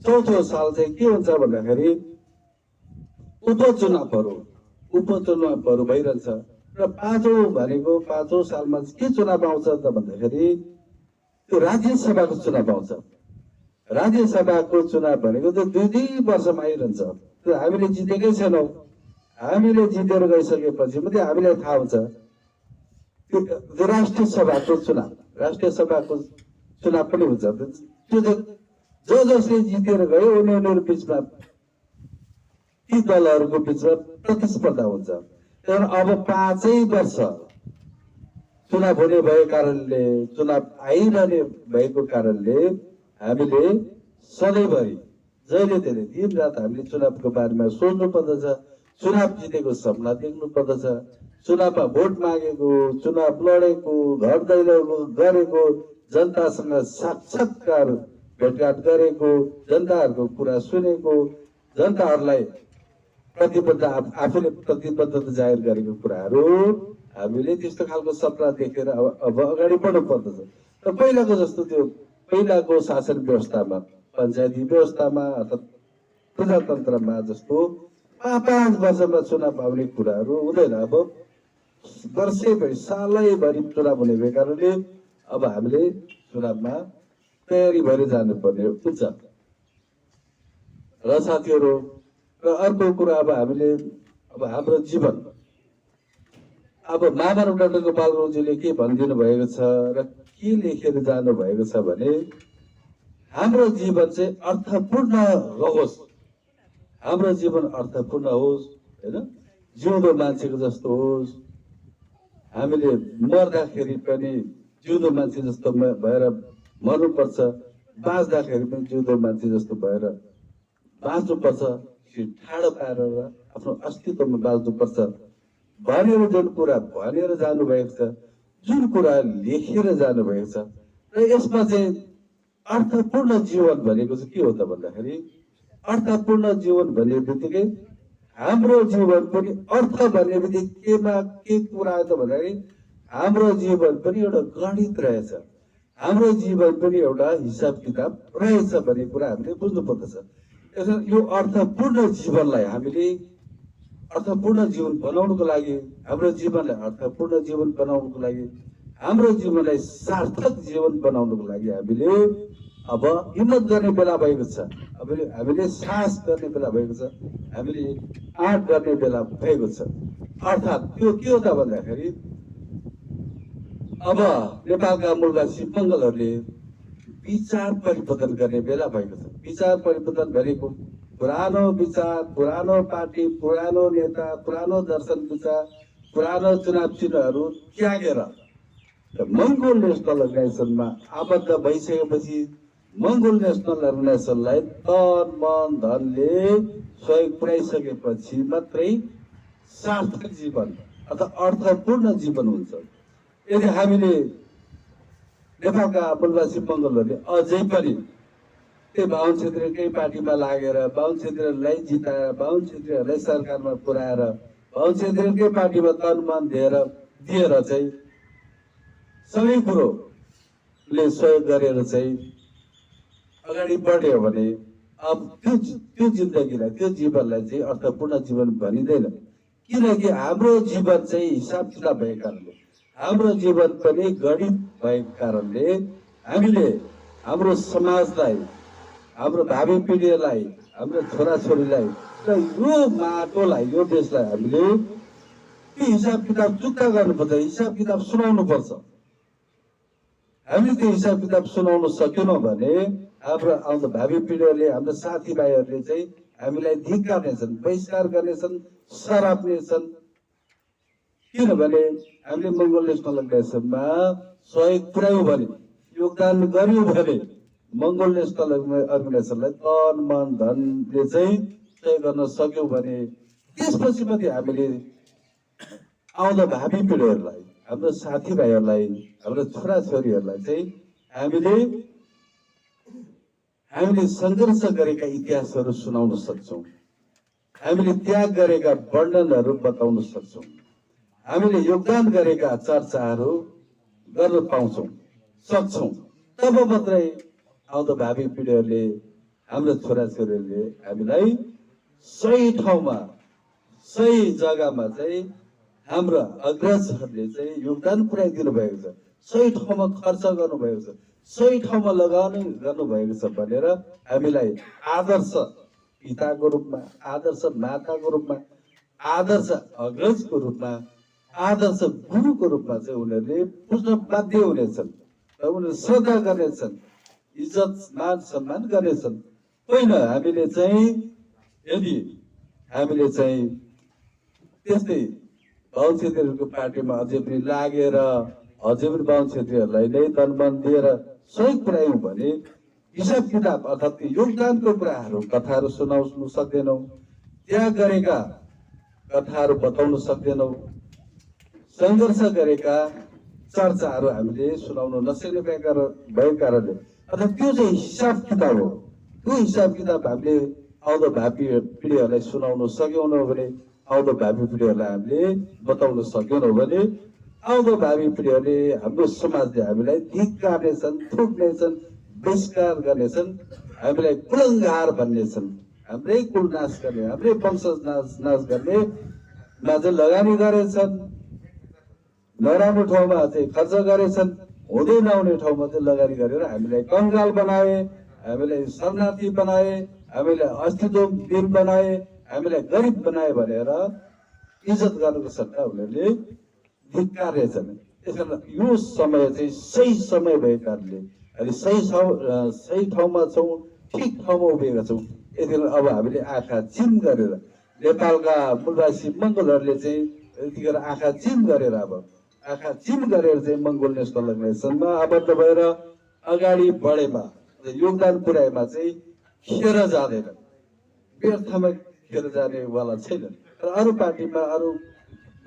चौथो साल चाहिँ के हुन्छ भन्दाखेरि उपचुनावहरू भइरहन्छ र पाँचौं सालमा के चुनाव आउँछ त भन्दाखेरि त्यो राज्य सभाको चुनाव आउँछ। राज्य सभाको चुनाव भनेको त 2 वर्षमा आइरहन्छ। त्यो हामीले जितेकै छैनौँ, हामीले जितेर गइसकेपछि मात्रै हामीलाई थाहा हुन्छ। त्यो राष्ट्रिय सभाको चुनाव पनि हुन्छ। त्यो जसले जितेर गयो उनीहरू बिचमा ती दलहरूको बिचमा प्रतिस्पर्धा हुन्छ। तर अब 5 वर्ष चुनाव हुने भएको कारणले, चुनाव आइरहने भएको कारणले हामीले सधैँभरि जहिले तहिले दिन रात हामीले चुनावको बारेमा सोच्नु पर्दछ, चुनाव जितेको सपना देख्नु पर्दछ, चुनावमा भोट मागेको, चुनाव लडेको, घर दैलो गरेको, जनतासँग साक्षात्कार भेटघाट गरेको, जनताहरूको कुरा सुनेको, जनताहरूलाई आफूले प्रतिबद्धता जाहेर गरेको कुराहरू हामीले त्यस्तो खालको सपना देखेर अब अगाडि बढ्नु पर्दछ। र पहिलाको जस्तो त्यो पहिलाको शासन व्यवस्थामा, पञ्चायती व्यवस्थामा अथवा प्रजातन्त्रमा जस्तो 5 वर्षमा चुनाव आउने कुराहरू हुँदैन। अब वर्षैभरि सालैभरि चुनाव हुने भएको कारणले अब हामीले चुनावमा तयारी भएर जानुपर्ने हुन्छ। र साथीहरू, र अर्को कुरा अब हाम्रो जीवन, अब महामानव डाक्टर गोपाल गुरुङजीले के भनिदिनु भएको छ र के लेखेर जानु भएको छ भने हाम्रो जीवन चाहिँ अर्थपूर्ण रहोस्, हाम्रो जीवन अर्थपूर्ण होस्, होइन, जिउँदो मान्छेको जस्तो होस्। हामीले मर्दाखेरि पनि जिउँदो मान्छे जस्तो भएर मर्नुपर्छ, बाँच्दाखेरि पनि जिउँदो मान्छे जस्तो भएर बाँच्नुपर्छ, ठाडो पारेर आफ्नो अस्तित्वमा बाँच्नुपर्छ भनेर जुन कुरा भनेर जानुभएको छ, जुन कुरा लेखेर जानुभएको छ, र यसमा चाहिँ अर्थपूर्ण जीवन भनेको चाहिँ के हो त भन्दाखेरि अर्थपूर्ण जीवन भन्ने बित्तिकै हाम्रो जीवन पनि अर्थ भन्ने बित्तिकै केमा के कुरा आयो त भन्दाखेरि हाम्रो जीवन पनि एउटा गणित रहेछ, हाम्रो जीवन पनि एउटा हिसाब किताब रहेछ भन्ने कुरा हामीले बुझ्नु पर्दछ। यसरी यो अर्थपूर्ण जीवनलाई हामीले अर्थपूर्ण जीवन बनाउनको लागि, हाम्रो जीवनलाई अर्थपूर्ण जीवन बनाउनको लागि, हाम्रो जीवनलाई सार्थक जीवन बनाउनको लागि हामीले अब हिम्मत गर्ने बेला भएको छ, हामीले साहस गर्ने बेला भएको छ, हामीले आँट गर्ने बेला भएको छ। अर्थात् त्यो के हो त भन्दाखेरि अब नेपालका मूलवासी मङ्गलहरूले विचार परिवर्तन गर्ने बेला भएको छ। विचार परिवर्तन भनेको पुरानो विचार, पुरानो पार्टी, पुरानो नेता, पुरानो दर्शन विचार, पुरानो चुनाव चिन्हहरू त्यागेर मङ्गोल नेसनल अर्गनाइजेसनमा आबद्ध भइसकेपछि मङ्गोल नेसनल अर्गनाइजेसनलाई तन मन धनले सहयोग पुर्याइसकेपछि मात्रै सार्थक जीवन अथवा अर्थपूर्ण जीवन हुन्छ। यदि हामीले नेपालका मूलवासी मङ्गोलहरूले अझै पनि त्यो बाहुन क्षेत्रीकै पार्टीमा लागेर बाहुन क्षेत्रीहरूलाई जिताएर बाहुन क्षेत्रीहरूलाई सरकारमा पुर्याएर बाहुन क्षेत्रीकै पार्टीमा तन मन दिएर चाहिँ सबै कुरोले सहयोग गरेर चाहिँ अगाडि बढ्यो भने अब त्यो जिन्दगीलाई त्यो जीवनलाई चाहिँ अर्थपूर्ण जीवन भनिँदैन। किनकि हाम्रो जीवन चाहिँ हिसाब किताब भएको कारणले हाम्रो जीवन पनि गणित भएको कारणले हामीले हाम्रो समाजलाई हाम्रो भावी पिँढीलाई हाम्रो छोराछोरीलाई र यो माटोलाई यो देशलाई हामीले त्यो हिसाब किताब चुक्ता गर्नुपर्छ, हिसाब किताब सुनाउनुपर्छ। हामीले त्यो हिसाब किताब सुनाउन सकेनौँ भने हाम्रो आउँदो भावी पिँढीहरूले हाम्रो साथीभाइहरूले चाहिँ हामीलाई धिक्कार्नेछन्, बहिष्कार गर्नेछन्, सराप्नेछन्। किनभने हामीले मङ्गोल नेसनल अर्गनाइजेसनमा सहयोग पुर्यायौँ भने योगदान गर्यौँ भने मङ्गोल नेसनल अर्गनाइजेसनलाई तन मन धनले चाहिँ सहयोग गर्न सक्यौँ भने त्यसपछि पनि हामीले आउँदो भावी पिँढीहरूलाई हाम्रो साथीभाइहरूलाई हाम्रो छोराछोरीहरूलाई चाहिँ हामीले सङ्घर्ष गरेका इतिहासहरू सुनाउन सक्छौँ, हामीले त्याग गरेका वर्णनहरू बताउन सक्छौँ, हामीले योगदान गरेका चर्चाहरू गर्न पाउँछौँ सक्छौँ। तब मात्रै आउँदो भावी पिँढीहरूले हाम्रो छोराछोरीहरूले हामीलाई सही ठाउँमा सही जग्गामा चाहिँ हाम्रो अग्रजहरूले चाहिँ योगदान पुर्याइदिनु भएको छ, सही ठाउँमा खर्च गर्नुभएको छ, सही ठाउँमा लगानी गर्नुभएको छ भनेर हामीलाई आदर्श पिताको रूपमा, आदर्श माताको रूपमा, आदर्श अग्रजको रूपमा, आदर्श गुरुको रूपमा चाहिँ उनीहरूले बुझ्न बाध्य हुनेछन् र उनीहरू श्रद्धा गर्नेछन्, इज्जत मान सम्मान गर्नेछन्। होइन हामीले चाहिँ यदि हामीले चाहिँ त्यस्तै बाहुन छेत्रीहरूको पार्टीमा अझै पनि लागेर अझै पनि बाहुन छेत्रीहरूलाई नै तनमन दिएर सहयोग पुर्यायौँ भने हिसाब किताब अर्थात् योगदानको कुराहरू कथाहरू सुनाउनु सक्दैनौँ, त्याग गरेका कथाहरू बताउन सक्दैनौँ, सङ्घर्ष गरेका चर्चाहरू हामीले सुनाउन नसक्ने भएको कारणले अर्थात् त्यो चाहिँ हिसाब किताब हो। त्यो हिसाब किताब हामीले आउँदो भावी पिँढीहरूलाई सुनाउन सकेनौँ भने आउँदो भावी पिँढीहरूलाई हामीले बताउन सकेनौँ भने आउँदो भावी पिँढीहरूले हाम्रो समाजले हामीलाई धिक्कार्नेछन्, थुक्नेछन्, बहिष्कार गर्नेछन्, हामीलाई कुलङ्गार भन्नेछन्, हाम्रै कुल नाश गर्ने, हाम्रै वंश नाश गर्नेमा चाहिँ लगानी गरेछन्, नराम्रो ठाउँमा चाहिँ खर्च गरेछन्, हुँदै नहुने ठाउँमा चाहिँ लगानी गरेर हामीलाई कङ्गाल बनाए, हामीलाई शरणार्थी बनाए, हामीलाई अस्तित्वविहीन बनाए, हामीलाई गरिब बनाए भनेर इज्जत गर्नुको सट्टा उनीहरूले धिक्कारेछन्। त्यस कारण यो समय चाहिँ सही समय भएको कारणले अहिले सही ठाउँमा छौँ, ठिक ठाउँमा उभिएका छौँ। यतिखेर अब हामीले आँखा चिम गरेर नेपालका मूलवासी मङ्गोलहरूले चाहिँ यतिखेर आँखा चिम गरेर आँखा चिम गरेर चाहिँ मङ्गोल नेसनल अर्गनाइजेसनमा आबद्ध भएर अगाडि बढेमा योगदान पुर्याएमा चाहिँ खेर जाँदैन, व्यर्थमा खेर जानेवाला छैन। र अरू पार्टीमा अरू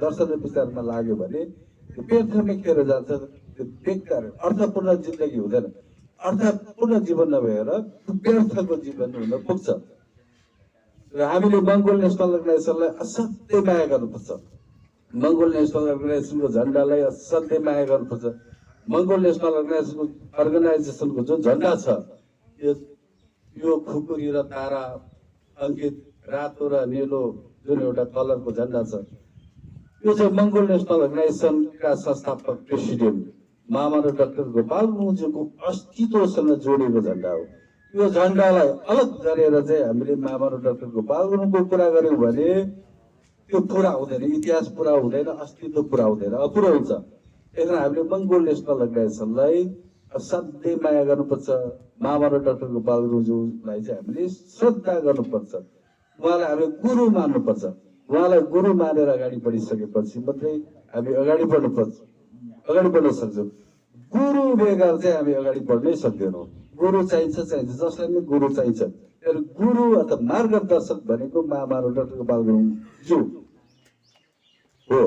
दर्शन विचारमा लाग्यो भने त्यो व्यर्थमै खेर जान्छ, त्यो बेकार अर्थपूर्ण जिन्दगी हुँदैन। अर्थपूर्ण जीवन नभएर व्यर्थको जीवन हुन पुग्छ। र हामीले मङ्गोल नेसनल अर्गनाइजेसनलाई असाध्यै माया गर्नुपर्छ, मङ्गोल नेसनल अर्गनाइजेसनको झन्डालाई असाध्यै माया गर्नुपर्छ। मङ्गोल नेसनल अर्गनाइजेसनको जुन झन्डा छ यो खुकुरी र तारा अङ्कित रातो र निलो जुन एउटा कलरको झन्डा छ, यो चाहिँ मङ्गोल नेसनल अर्गनाइजेसनका संस्थापक प्रेसिडेन्ट महामानव डाक्टर गोपाल गुरुङज्यूको अस्तित्वसँग जोडिएको झन्डा हो। यो झन्डालाई अलग गरेर चाहिँ हामीले महामानव डाक्टर गोपाल गुरुङको कुरा गर्यौँ भने त्यो पुरा हुँदैन, इतिहास पुरा हुँदैन, अस्तित्व पुरा हुँदैन, अपुरो हुन्छ। यसमा हामीले मङ्गोल नेसनल अर्गनाइजेसनलाई असाध्यै माया गर्नुपर्छ। महामानव डाक्टर गोपाल गुरुज्यूलाई चाहिँ हामीले श्रद्धा गर्नुपर्छ, उहाँलाई हामी गुरु मान्नुपर्छ। उहाँलाई गुरु मानेर अगाडि बढिसकेपछि मात्रै हामी अगाडि बढ्न सक्छौँ। गुरु बेगर चाहिँ हामी अगाडि बढ्नै सक्दैनौँ। गुरु चाहिन्छ, जसलाई पनि गुरु चाहिन्छ। गुरु अथवा मार्गदर्शक भनेको महामानव डाक्टर गोपाल गुरुङज्यू हो।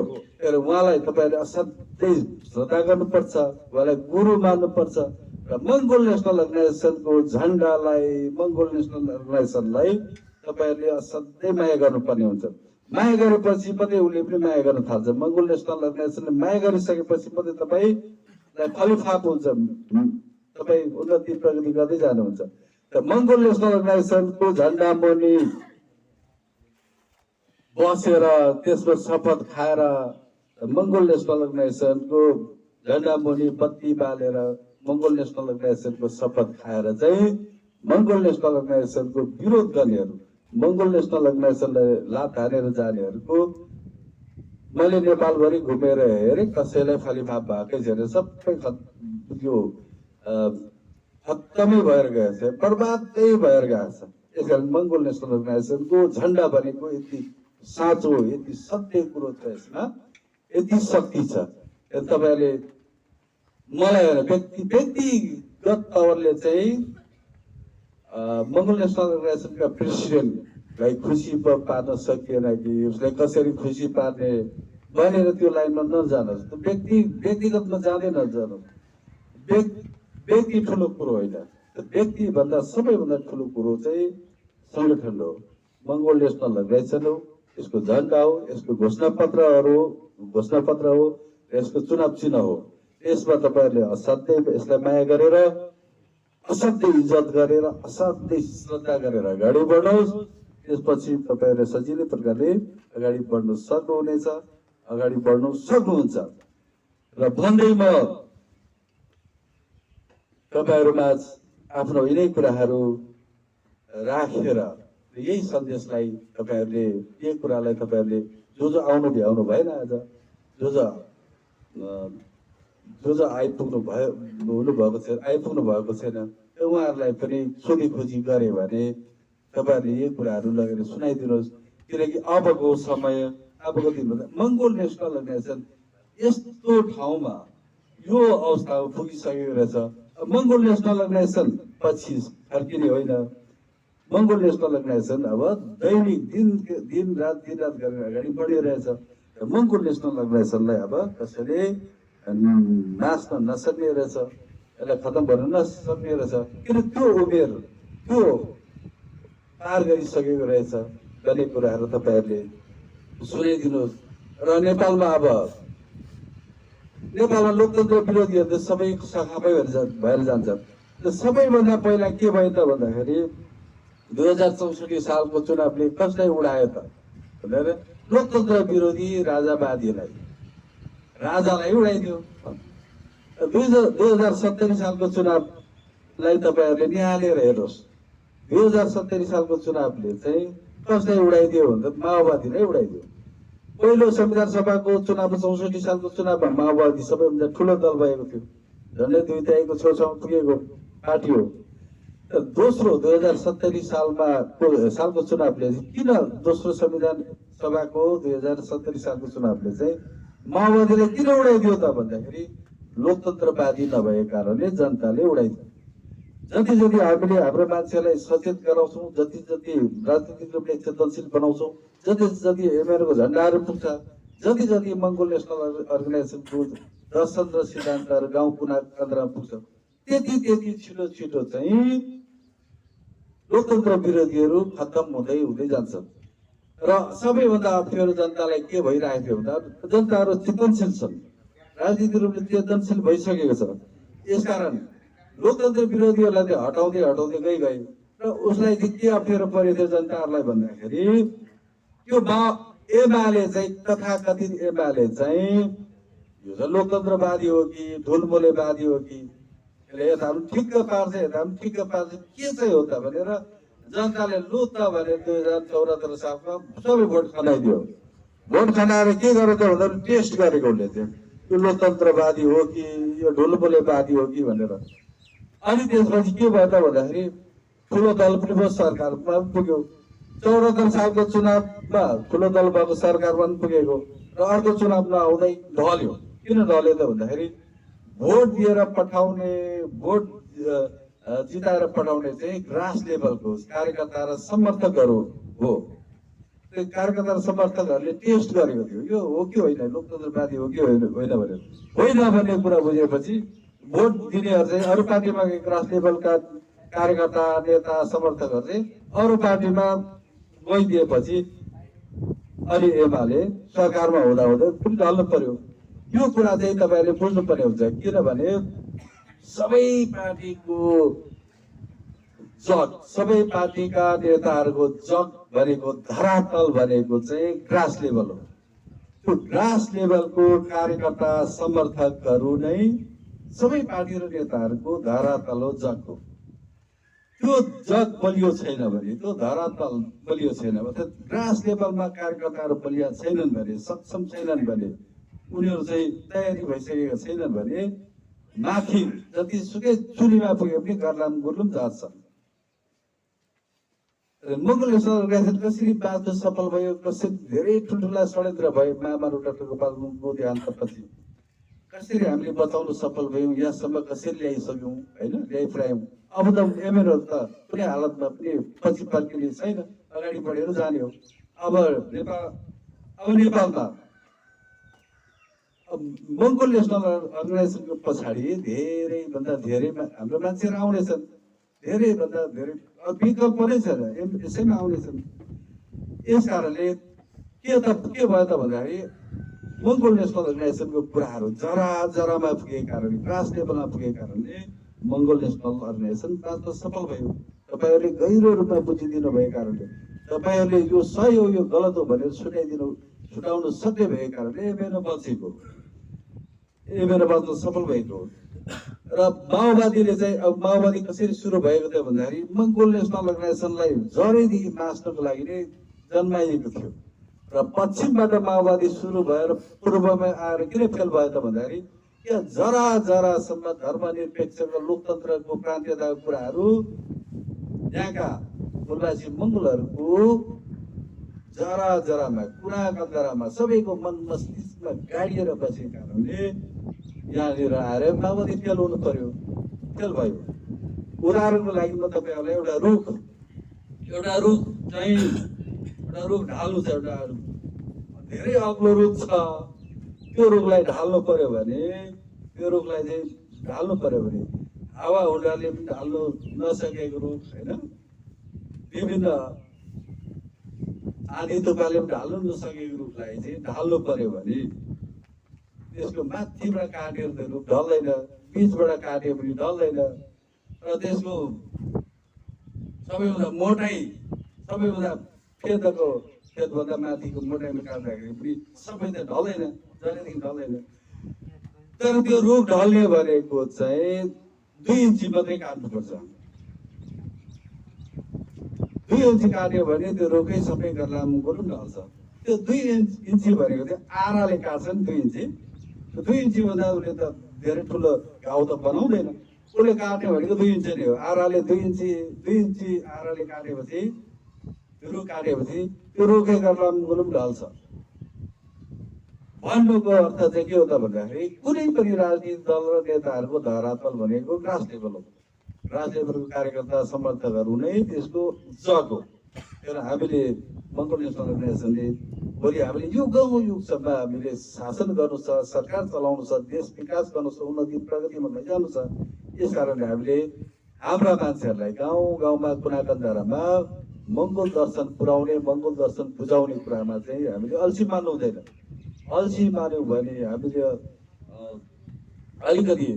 उहाँलाई तपाईँले असाध्यै श्रद्धा गर्नुपर्छ, उहाँलाई गुरु मान्नुपर्छ र मङ्गोल नेसनल अर्गनाइजेसनको झन्डालाई, मङ्गोल नेसनल अर्गनाइजेसनलाई तपाईँहरूले असाध्यै माया गर्नुपर्ने हुन्छ। माया गरेपछि मात्रै उसले पनि माया गर्न थाल्छ। मङ्गोल नेसनल अर्गनाइजेसनले माया गरिसकेपछि मात्रै तपाईँलाई फलिफाप हुन्छ, तपाईँ उन्नति प्रगति गर्दै जानुहुन्छ। र मङ्गोल नेसनल अर्गनाइजेसनको झन्डा मुनि बसेर त्यसको शपथ खाएर, मङ्गोल नेसनल अर्गनाइजेसनको झन्डा मुनि बत्ती बालेर मङ्गोल नेसनल अर्गनाइजेसनको शपथ खाएर चाहिँ मङ्गोल नेसनल अर्गनाइजेसनको विरोध गर्नेहरू, मङ्गोल नेसनल अर्गनाइजेसनलाई लात हानेर जानेहरूको मैले नेपालभरि घुमेर हेरेँ, कसैलाई फलिफाप भएकै छैन। सबै यो खत्तमै भएर गएको छ, बर्बादै भएर गएको छ। त्यस कारण मङ्गोल नेसनल अर्गनाइजेसनको झन्डा भनेको यति साँचो, यति सत्य कुरो छ, यसमा यति शक्ति छ। तपाईँहरूले मलाई व्यक्तिगत तवरले चाहिँ मङ्गोल नेसनल अर्गनाइजेसनका प्रेसिडेन्टलाई खुसी पार्न सकिएन कि उसलाई कसरी खुसी पार्ने भनेर त्यो लाइनमा नजानुहोस्। व्यक्तिगतमा जाँदै नजानुहोस्। व्यक्ति ठुलो कुरो होइन, व्यक्तिभन्दा सबैभन्दा ठुलो कुरो चाहिँ सङ्गठन हो, मङ्गोल नेसनल अर्गनाइजेसन हो, यसको झन्डा हो, यसको घोषणापत्र हो, यसको चुनाव चिन्ह हो। यसमा तपाईँहरूले असाध्यै यसलाई माया गरेर, असाध्यै इज्जत गरेर, असाध्यै श्रद्धा गरेर अगाडि बढ्नुहोस्। त्यसपछि तपाईँहरूले सजिलै प्रकारले अगाडि बढ्न सक्नुहुनेछ, अगाडि बढ्नु सक्नुहुन्छ। र भन्दै म तपाईँहरूमा आफ्नो यिनै कुराहरू राखेर यही सन्देशलाई तपाईँहरूले, यही कुरालाई तपाईँहरूले जो आउनु भ्याउनु भएन, आज जो आइपुग्नु भएको छैन उहाँहरूलाई पनि सोधी खोजी गरे भने तपाईँहरूले यही कुराहरू लगेर सुनाइदिनुहोस्। किनकि अबको समय, अबको दिनमा मङ्गोल नेसनल अर्गनाइजेसन यस्तो ठाउँमा यो अवस्थामा पुगिसकेको रहेछ। मङ्गोल नेसनल अर्गनाइजेसन पछि फर्किने होइन। मङ्गोल नेसनल अर्गनाइजेसन अब दैनिक दिन रात गरेर अगाडि बढिरहेछ। मङ्गोल नेसनल अर्गनाइजेसनलाई अब कसैले नाच्न नसक्ने रहेछ, यसलाई खतम गर्न नसक्ने रहेछ। किन त्यो उमेर त्यो पार गरिसकेको रहेछ भन्ने कुराहरू तपाईँहरूले सुनाइदिनुहोस्। र नेपालमा लोकतन्त्र विरोधीहरू त सबै शाखामै भएर जान्छ। सबैभन्दा पहिला के भयो त भन्दाखेरि 2064 सालको चुनावले कसलाई उडायो त भनेर लोकतन्त्र विरोधी राजालाई उडाइदियो। 2070 सालको चुनावलाई तपाईँहरूले निहालेर हेर्नुहोस्। 2070 सालको चुनावले चाहिँ कसलाई उडाइदियो भन्दा माओवादीलाई उडाइदियो। पहिलो संविधान सभाको चुनाव 64 सालको चुनावमा माओवादी सबैभन्दा ठुलो दल भएको थियो, झन्डै 2 तिहाईको छेउछाउ पुगेको पार्टी हो। दोस्रो 2070 सालको चुनावले किन, दोस्रो संविधान सभाको 2070 सालको चुनावले चाहिँ माओवादीलाई किन उडाइदियो त भन्दाखेरि लोकतन्त्रवादी नभएको कारणले जनताले उडाइदियो। जति हामीले हाम्रो मान्छेलाई सचेत गराउँछौँ, जति राजनीतिक रूपले चेतनशील बनाउँछौँ, जति एमएलएको झन्डाहरू पुग्छ, जति मङ्गोल नेसनल अर्गनाइजेसनको दर्शन र सिद्धान्तहरू गाउँ कुना केन्द्रमा पुग्छ, त्यति छिटो चाहिँ लोकतन्त्र विरोधीहरू खत्तम हुँदै जान्छन्। र सबैभन्दा अप्ठ्यारो जनतालाई के भइरहेको थियो भन्दा जनताहरू चेतनशील छन्, राजनीतिक रूपले चेतनशील भइसकेको छ। यसकारण लोकतन्त्र विरोधीहरूलाई चाहिँ हटाउँदै गए र उसलाई चाहिँ के अप्ठ्यारो परेको थियो जनताहरूलाई भन्दाखेरि त्यो एमाले चाहिँ तथाकथित एमाले चाहिँ यो चाहिँ लोकतन्त्रवादी हो कि ढुलमुलेवादी हो कि, यता पनि ठिक्क पार्छ यता पनि ठिक्क पार्छ, के चाहिँ हो त भनेर जनताले लु त भनेर 2074 सालमा सबै भोट खनाइदियो। भोट खनाएर के गरेको भन्दा टेस्ट गरेको उसले चाहिँ यो लोकतन्त्रवादी हो कि यो ढुलबुलेवादी हो कि भनेर। अनि त्यसपछि के भयो त भन्दाखेरि ठुलो दल पनि भयो, सरकारमा पुग्यो। 74 सालको चुनावमा ठुलो दल भएको सरकारमा पनि पुगेको र अर्को चुनाव नआउँदै ढल्यो। किन ढल्यो त भन्दाखेरि भोट दिएर पठाउने, भोट जिताएर पठाउने चाहिँ ग्रास लेभलको कार्यकर्ता र समर्थकहरू हो। त्यो कार्यकर्ता र समर्थकहरूले टेस्ट गरेको थियो, यो हो कि होइन, लोकतन्त्रवादी हो कि होइन भनेर। होइन भन्ने कुरा बुझेपछि भोट दिनेहरू चाहिँ अरू पार्टीमा ग्रास लेभलका कार्यकर्ता, नेता, समर्थकहरू चाहिँ अरू पार्टीमा गइदिएपछि अनि एमाले सरकारमा हुँदा हुँदै पनि ढल्नु पर्यो। यो कुरा चाहिँ तपाईँहरूले बुझ्नुपर्ने हुन्छ। किनभने सबै पार्टीको जग, सबै पार्टीका नेताहरूको जग भनेको, धरातल भनेको चाहिँ ग्रास लेभल हो। त्यो ग्रास लेभलको कार्यकर्ता समर्थकहरू नै सबै पार्टी र नेताहरूको धरातल हो, जग हो। त्यो जग बलियो छैन भने, त्यो धरातल बलियो छैन भने, ग्रास लेभलमा कार्यकर्ताहरू बलिया छैनन् भने, सक्षम छैनन् भने, उनीहरू चाहिँ तयारी भइसकेका छैनन् भने माथि जतिसुकै चुलीमा पुगे पनि गर्लाम गुर्लुम जान्छ। मङ्गल अर्गनाइजेसन कसरी बाँच्न सफल भयो, कसरी धेरै ठुल्ठुला षड्यन्त्र भयो, महामानव डाक्टर गोपालको देहान्तपछि कसरी हामीले बचाउन सफल भयौँ, यहाँसम्म कसरी ल्याइसक्यौँ, होइन, ल्याइपुर्यायौँ। अब त एमएलएहरू त कुनै हालतमा पनि पछि फर्किने छैन, अगाडि बढेर जाने हो। अब नेपालमा मङ्गोल नेसनल अर्गनाइजेसनको पछाडि धेरैभन्दा धेरै हाम्रो मान्छेहरू आउनेछन्, धेरैभन्दा धेरै विकल्प नै छैन, यसैमा आउनेछन्। यस कारणले के भयो त भन्दाखेरि मङ्गोल नेसनल अर्गनाइजेसनको कुराहरू जरा जरामा पुगेको कारणले, ग्रास लेभलमा पुगेको कारणले मङ्गोल नेसनल अर्गनाइजेसन बाँच्न सफल भयो। तपाईँहरूले गहिरो रूपमा बुझिदिनु भएको कारणले, तपाईँहरूले यो सही हो यो गलत हो भनेर छुटाउन सक्ने भएको कारणले एमएनओ बाँच्न सफल भएको हो। र माओवादीले चाहिँ, अब माओवादी कसरी सुरु भएको थियो भन्दाखेरि मङ्गोल नेसनल अर्गनाइजेसनलाई जरैदेखि बाँच्नको लागि नै जन्माइएको थियो। र पश्चिमबाट माओवादी सुरु भएर पूर्वमा आएर किन फेल भयो त भन्दाखेरि जरा जरासम्म धर्मनिरपेक्ष र लोकतन्त्रको प्रान्तीयताको कुराहरू यहाँका मूलवासी मङ्गोलहरूको जरा जरामा, कुना कन्दरामा सबैको मन मस्तिष्कमा गाडिएर बसेको कारणले यहाँनिर आएर माओवादी फेल हुनु पर्यो, फेल भयो। उदाहरणको लागि म तपाईँहरूलाई एउटा रुख ढाल्नु छ, एउटा धेरै अग्लो रुख छ, त्यो रुखलाई ढाल्नु पर्यो भने, हावा हुन्डाले पनि ढाल्नु नसकेको रुख, होइन, विभिन्न आँधी तुफानले पनि ढाल्नु नसकेको रुखलाई चाहिँ ढाल्नु पर्यो भने त्यसको माथिबाट काटेर त्यो रुख ढल्दैन, बिचबाट काट्यो पनि ढल्दैन। र त्यसको सबैभन्दा मोटाइ, सबैभन्दा खेतभन्दा माथिको मोटाइमा काट्दाखेरि पनि सबै त ढल्दैन, जहिलेदेखि ढल्दैन। तर त्यो रुख ढल्ने भनेको चाहिँ 2 इन्ची मात्रै काट्नुपर्छ। 2 इन्ची काट्यो भने त्यो रुखै सबै गर्लाम गुरुङ ढल्छ। त्यो 2 इन्ची भनेको चाहिँ आराले काट्छ नि 2 इन्ची। 2 इन्ची भन्दा उसले त धेरै ठुलो घाउ त बनाउँदैन, उसले काट्यो भनेको 2 इन्ची नै हो। आराले 2 इन्ची आराले काटेपछि, त्यो रुख काटेपछि त्यो रुखै गर्लाम गुरुङ ढल्छ। भन्नुको अर्थ चाहिँ के हो त भन्दाखेरि कुनै पनि राजनीतिक दल र नेताहरूको धरातल भनेको ग्रास लेभल हो। ग्रास लेभलको कार्यकर्ता समर्थकहरू नै त्यसको जग हो। तर हामीले मङ्गोल नेसनल अर्गनाइजेसनले भोलि हामीले यो युगसम्म हामीले शासन गर्नु छ, सरकार चलाउनु छ, देश विकास गर्नु छ, उन्नति प्रगतिमा लैजानु छ। यस कारणले हामीले हाम्रा मान्छेहरूलाई गाउँ गाउँमा कुना कन्दरामा मङ्गोल दर्शन पुर्याउने, मङ्गोल दर्शन बुझाउने कुरामा चाहिँ हामीले अल्छी मान्नु हुँदैन। अल्छी मान्यौँ भने हामीले अलिकति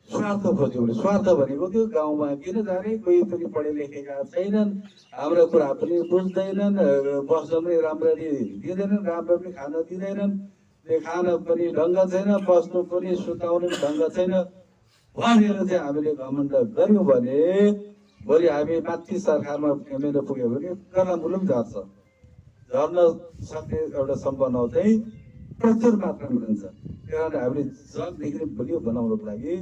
स्वार्थ खोज्यौँ भने, स्वार्थ भनेको त्यो गाउँमा किन जाने, कोही पनि पढे लेखेका छैनन्, हाम्रो कुरा पनि बुझ्दैनन्, बस्न पनि राम्ररी दिँदैनन्, राम्रो पनि खान दिँदैनन्, खान पनि ढङ्ग छैन, बस्नु पनि सुताउने पनि ढङ्ग छैन भनेर चाहिँ हामीले घमण्ड गऱ्यौँ भने भोलि हामी माथि सरकारमा एमएलए पुग्यो भने गर्न मुलुक झर्छ। झर्न सक्ने एउटा सम्भावना चाहिँ प्रचुर मात्रामा रहन्छ। त्यही कारण हामीले जगदेखि बलियो बनाउनको लागि,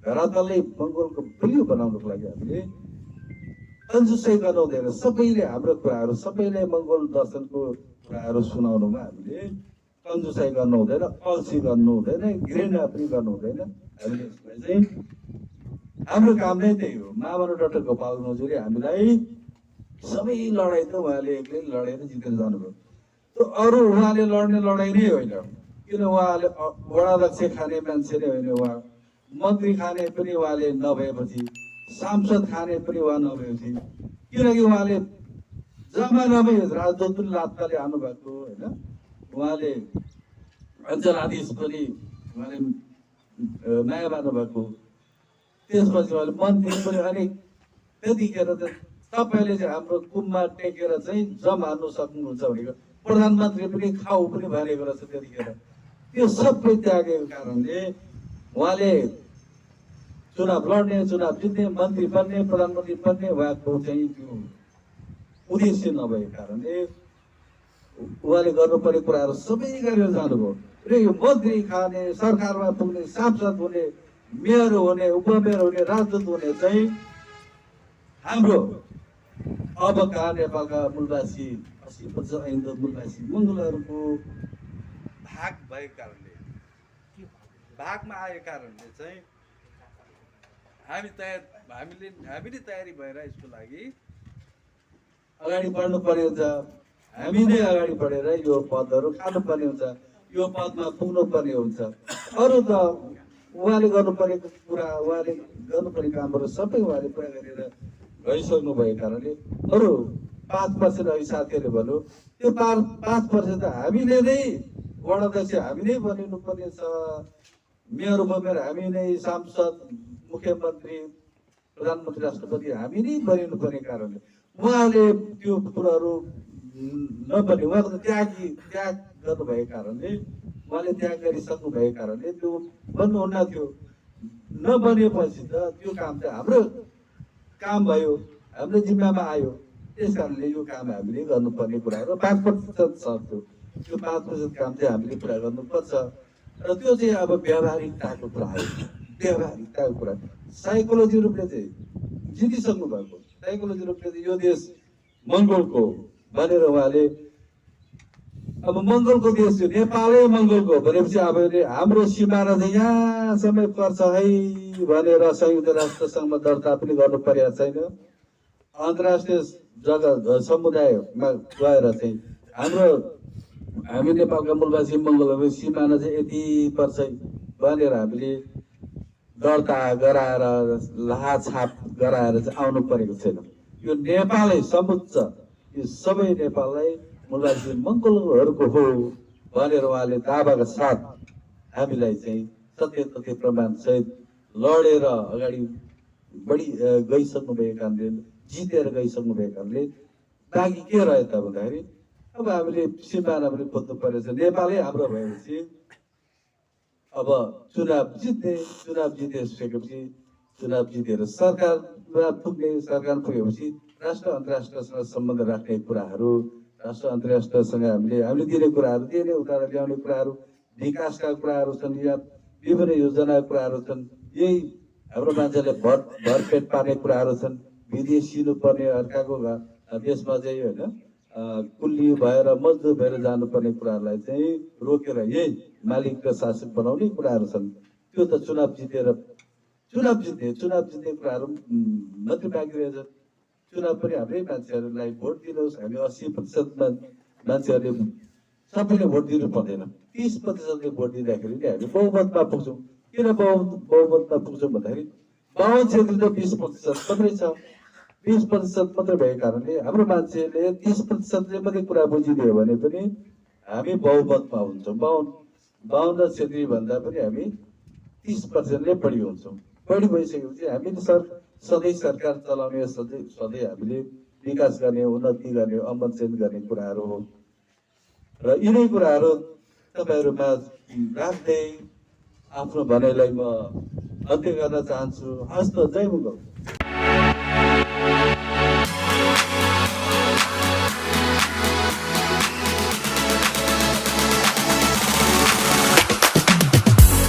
धरातलले मङ्गोलको बलियो बनाउनको लागि हामीले कन्जुसै गर्नु हुँदैन। सबैले हाम्रो कुराहरू, सबैले मङ्गोल दर्शनको कुराहरू सुनाउनुमा हामीले कन्जुसाइ गर्नु हुँदैन, अल्छी गर्नु हुँदैन, घृणा पनि गर्नु हुँदैन। हामीले यसलाई चाहिँ हाम्रो काम नै त्यही हो। महामानव डाक्टर गोपाल मजुले हामीलाई सबै लडाइँ त उहाँले एक्लै लडेर जितेर जानुभयो। त्यो अरू उहाँले लड्ने लडाइँ नै होइन, किन उहाँले वडाध्यक्ष खाने मान्छे नै होइन, उहाँ मन्त्री खाने पनि उहाँले नभएपछि, सांसद खाने पनि उहाँ नभएपछि, किनकि उहाँले जमानामै राजदूत पनि लात्ताले आउनुभएको होइन। उहाँले अञ्चलाधीश पनि उहाँले माया मार्नुभएको, त्यसपछि उहाँले मन्त्री पनि। अनि त्यतिखेर त तपाईँले चाहिँ हाम्रो कुममा टेकेर चाहिँ जम हान्नु सक्नुहुन्छ भनेको प्रधानमन्त्री पनि खाउ पनि भनेको रहेछ त्यतिखेर। त्यो सबै त्यागेको कारणले उहाँले चुनाव लड्ने, चुनाव जित्ने, मन्त्री बन्ने, प्रधानमन्त्री बन्ने उहाँको चाहिँ त्यो उद्देश्य नभएको कारणले उहाँले गर्नुपर्ने कुराहरू सबै गरेर जानुभयो। र यो मन्त्री खाने, सरकारमा पुग्ने, सांसद हुने, मेयर हुने, उपमेयर हुने, राजदूत हुने चाहिँ हाम्रो अबका नेपालका मूलवासी 80% हिन्दू मूलवासी मङ्गोलहरूको भाग भएको कारणले, भागमा आएको कारणले चाहिँ हामीले तयारी भएर यसको लागि अगाडि बढ्नु पर्ने हुन्छ। हामी नै अगाडि बढेर यो पदहरू खानुपर्ने हुन्छ, यो पदमा पुग्नु पर्ने हुन्छ। अरू त उहाँले गर्नुपर्ने कुरा, उहाँले गर्नुपर्ने कामहरू सबै उहाँले पुरा गरेर गइसक्नु भएको कारणले अरू 5% अहिले साथीहरूले भन्यो, त्यो 5% त हामीले नै वडाध्यक्ष हामी नै बनिनु पर्ने छ, मेयर उपमेयर हामी नै, सांसद, मुख्यमन्त्री, प्रधानमन्त्री, राष्ट्रपति हामी नै बनिनु पर्ने कारणले उहाँले त्यो कुराहरू नबने, उहाँको त्याग गर्नुभएको कारणले, उहाँले त्याग गरिसक्नु भएको कारणले त्यो बन्नुहुन्न थियो। नबनेपछि त त्यो काम त हाम्रो काम भयो, हाम्रो जिम्मामा आयो। त्यस कारणले यो काम हामीले गर्नुपर्ने कुराहरू 5% छ। त्यो 5% काम चाहिँ हामीले पुरा गर्नुपर्छ। र त्यो चाहिँ अब व्यावहारिकताको कुरा हो, व्यावहारिकताको कुरा। साइकोलोजी रूपले चाहिँ जितिसक्नु भएको, साइकोलोजी रूपले चाहिँ यो देश मङ्गोलको भनेर उहाँले, अब मङ्गोलको देश थियो, नेपालै मङ्गोलको भनेपछि अब हाम्रो सिमाना चाहिँ यहाँसम्म पर्छ है भनेर संयुक्त राष्ट्र सङ्घमा दर्ता पनि गर्नु परेको छैन। अन्तर्राष्ट्रिय समुदायमा गएर चाहिँ हामी नेपालका मूलवासी मङ्गोलहरूको सिमाना चाहिँ यति पर्छ भनेर हामीले दर्ता गराएर, लाछाप गराएर चाहिँ आउनु परेको छैन। यो नेपालै समुच्च, यो सबै नेपाललाई मूलवासी मङ्गोलहरूको हो भनेर उहाँले दावाका साथ हामीलाई चाहिँ सत्य तथ्य प्रमाण सहित लडेर अगाडि गइसक्नु भएको कारणले, जितेर गइसक्नु भएको कारणले बाँकी के रह्यो त भन्दाखेरि अब हामीले सिमाना पनि खोज्नु परेछ। नेपालै हाम्रो भएपछि अब चुनाव जितेपछि चुनाव जितेर सरकारमा पुग्ने, सरकार पुगेपछि राष्ट्र अन्तर्राष्ट्रसँग सम्बन्ध राख्ने कुराहरू, राष्ट्र अन्तर्राष्ट्रसँग हामीले दिने कुराहरू, दिने उतार ल्याउने कुराहरू, विकासका कुराहरू छन्, या विभिन्न योजनाका कुराहरू छन्। यही हाम्रो मान्छेले भरपेट पार्ने कुराहरू छन्। विदेशिनु पर्ने, अर्काको देशमा चाहिँ होइन कुल्ली भएर मजदुर भएर जानुपर्ने कुराहरूलाई चाहिँ रोकेर यही मालिक र शासक बनाउने कुराहरू छन्। त्यो त चुनाव जित्ने कुराहरू मात्रै बाँकी रहेछ। चुनाव पनि हाम्रै मान्छेहरूलाई भोट दिनुहोस्, हामी 80% मान्छेहरूले सबैले भोट दिनु पर्दैन, 30%ले भोट दिँदाखेरि नै हामी बहुमतमा पुग्छौँ। किन बहुमतमा पुग्छौँ भन्दाखेरि 52 क्षेत्र त 20% मात्रै छ। 20% मात्रै भएको कारणले हाम्रो मान्छेले 30%ले मात्रै कुरा बुझिदियो भने पनि हामी बहुमतमा हुन्छौँ। 52 क्षेत्रीय भन्दा पनि हामी 30%ले बढी हुन्छौँ। बढी भइसकेपछि हामीले सधैँ सरकार चलाउने, सधैँ हामीले विकास गर्ने, उन्नति गर्ने, अमल चेन्ज गर्ने कुराहरू हो। र यिनै कुराहरू तपाईँहरूमा राख्दै आफ्नो भनाइलाई म अन्त्य गर्न चाहन्छु। हस्त, जय मङ्गल।